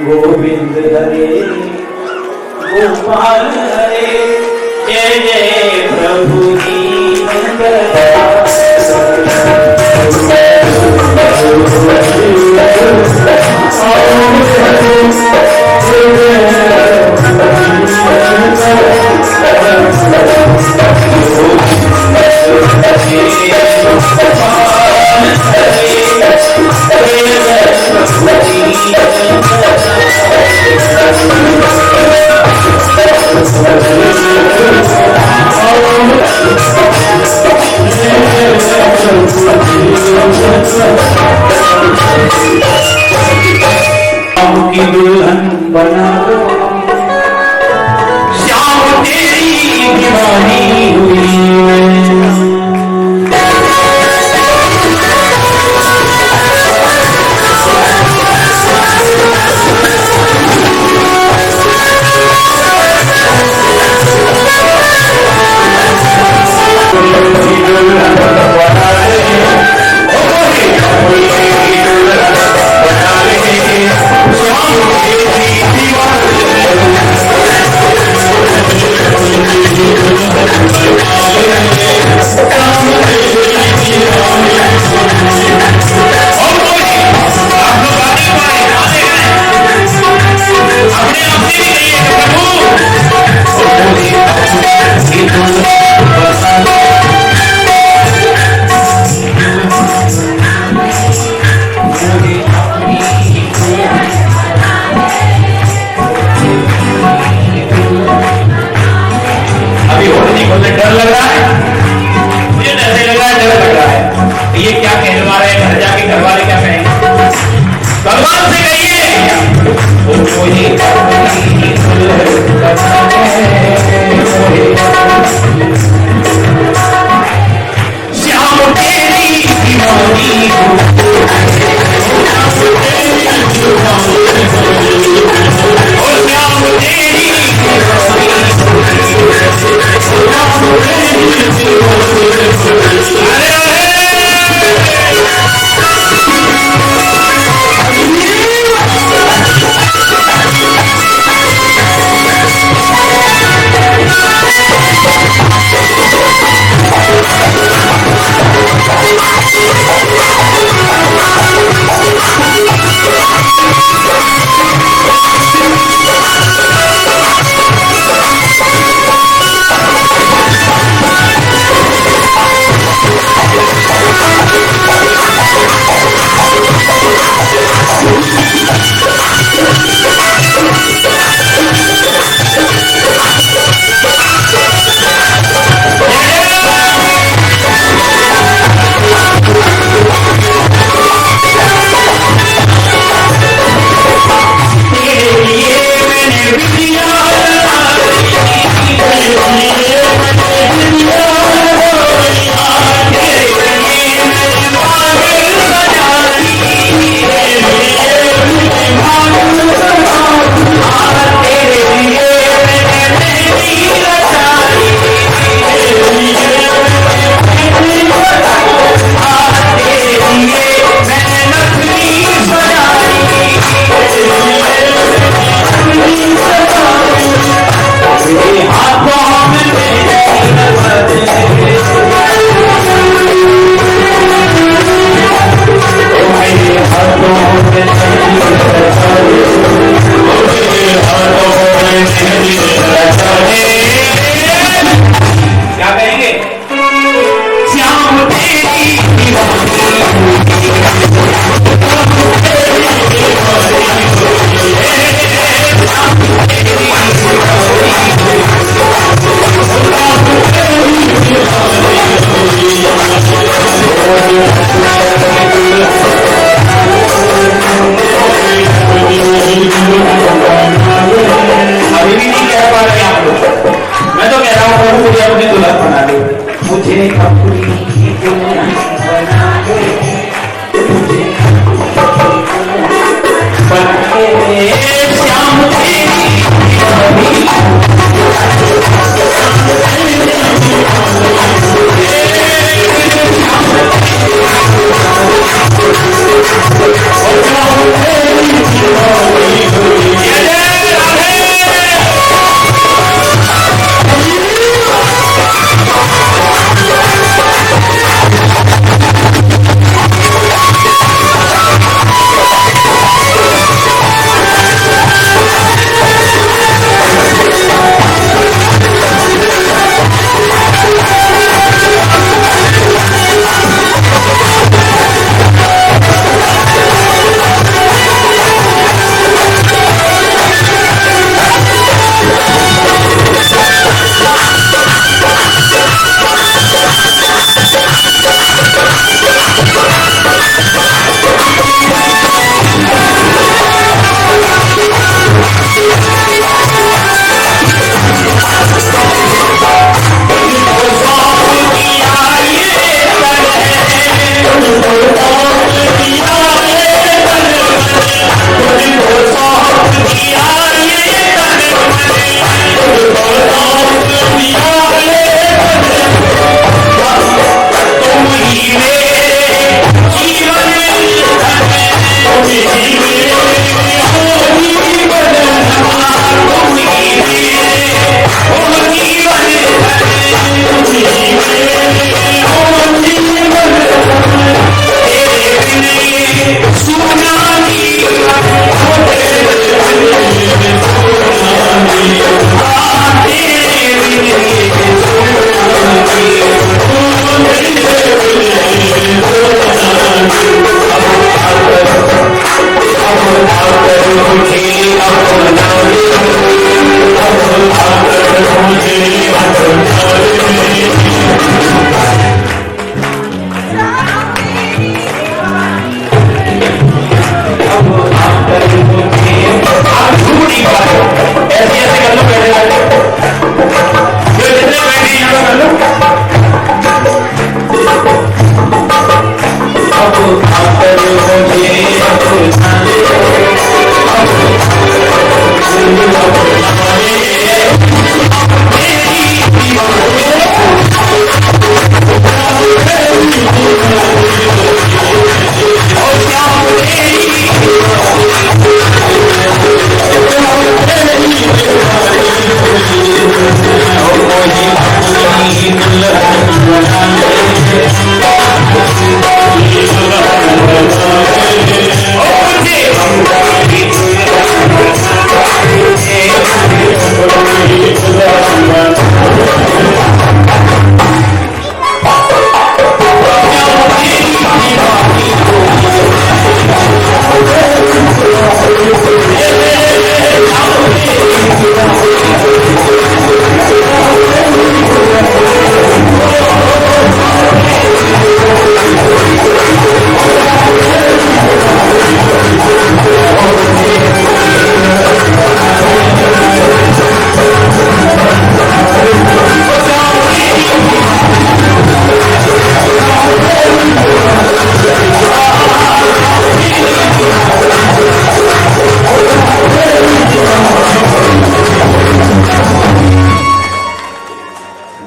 B: गोविंद हरे गोपाल हरे, जय जय प्रभु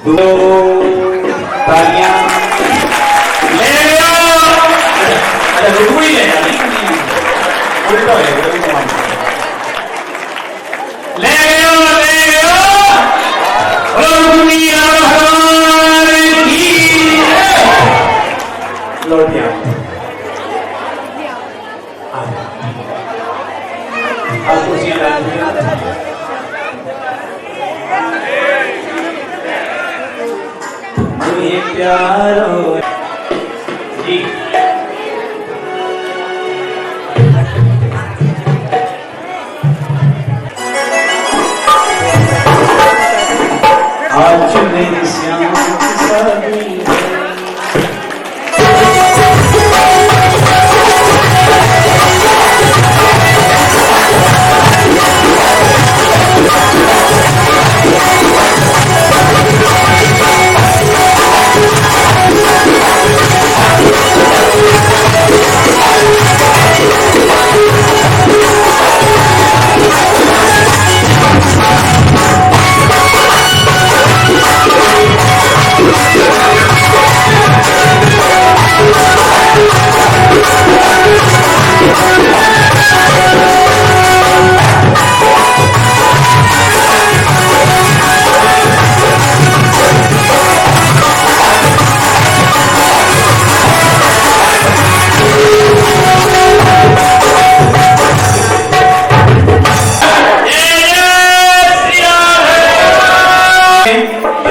B: दो तालियां ले लो। अच्छा रुको ही लेना नहीं, उल्टा है ले लो और दुनिया भर की लौटिया आप कुर्सियां मुझे प्यारो जी आज मेरी श्याम शादी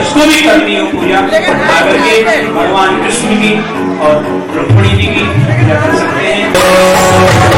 B: इसको भी करनी हो पूजा आकर के भगवान कृष्ण की और रुक्मिणी जी की पूजा कर सकते हैं।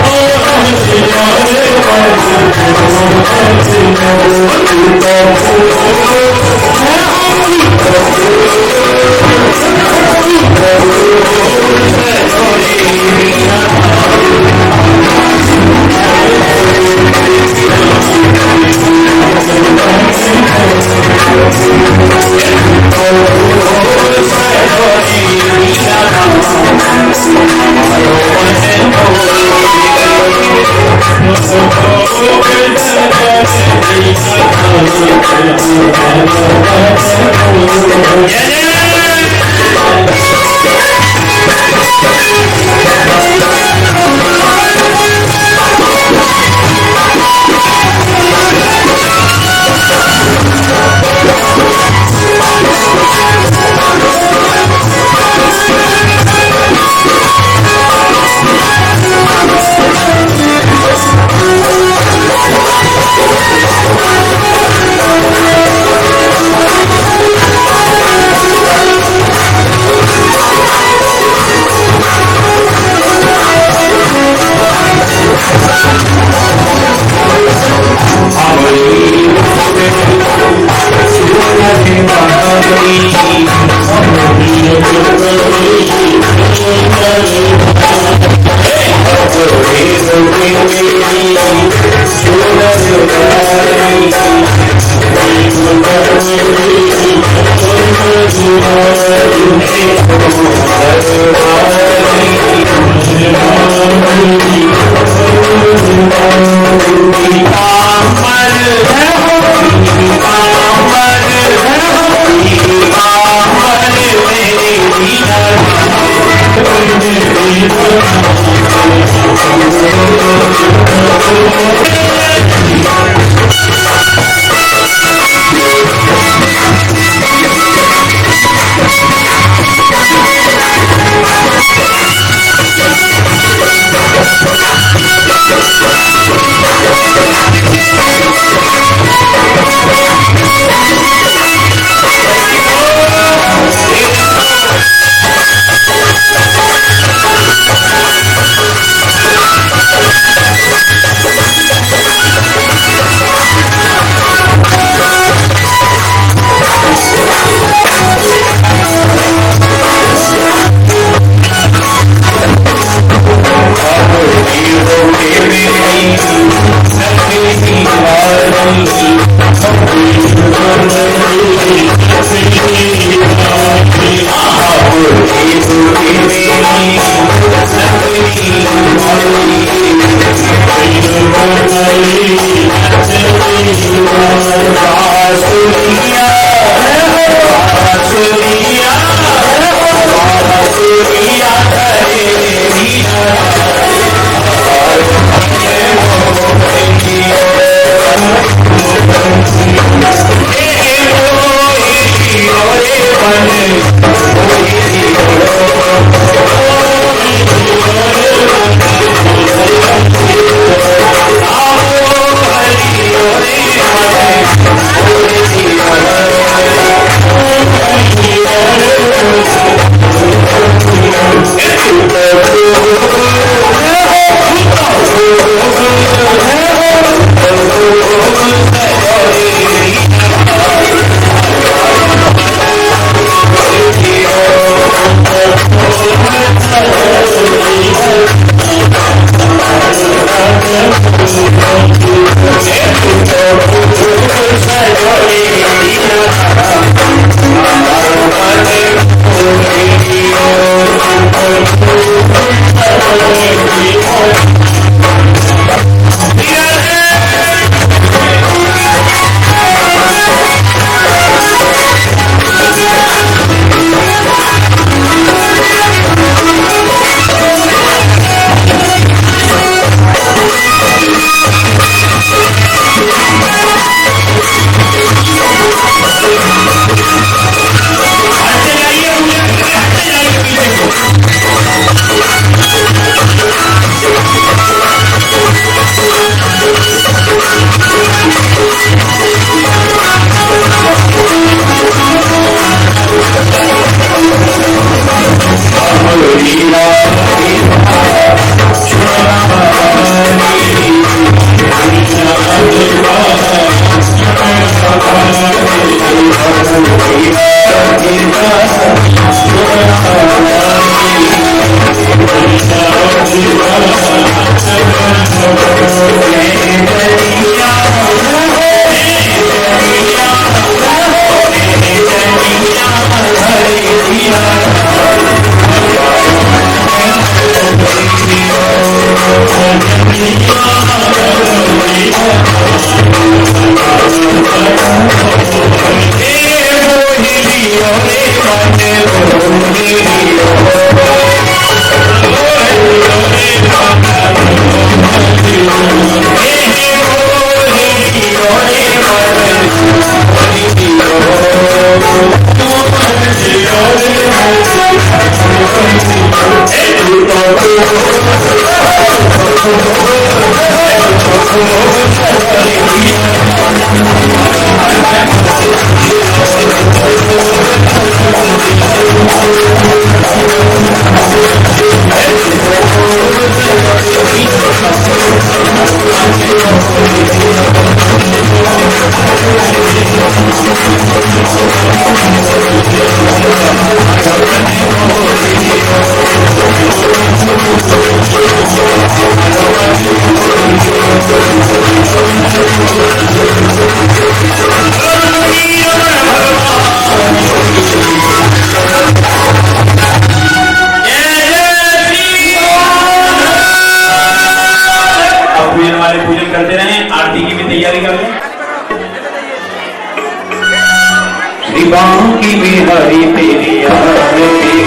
A: बाकी बिहारी तेरी आरती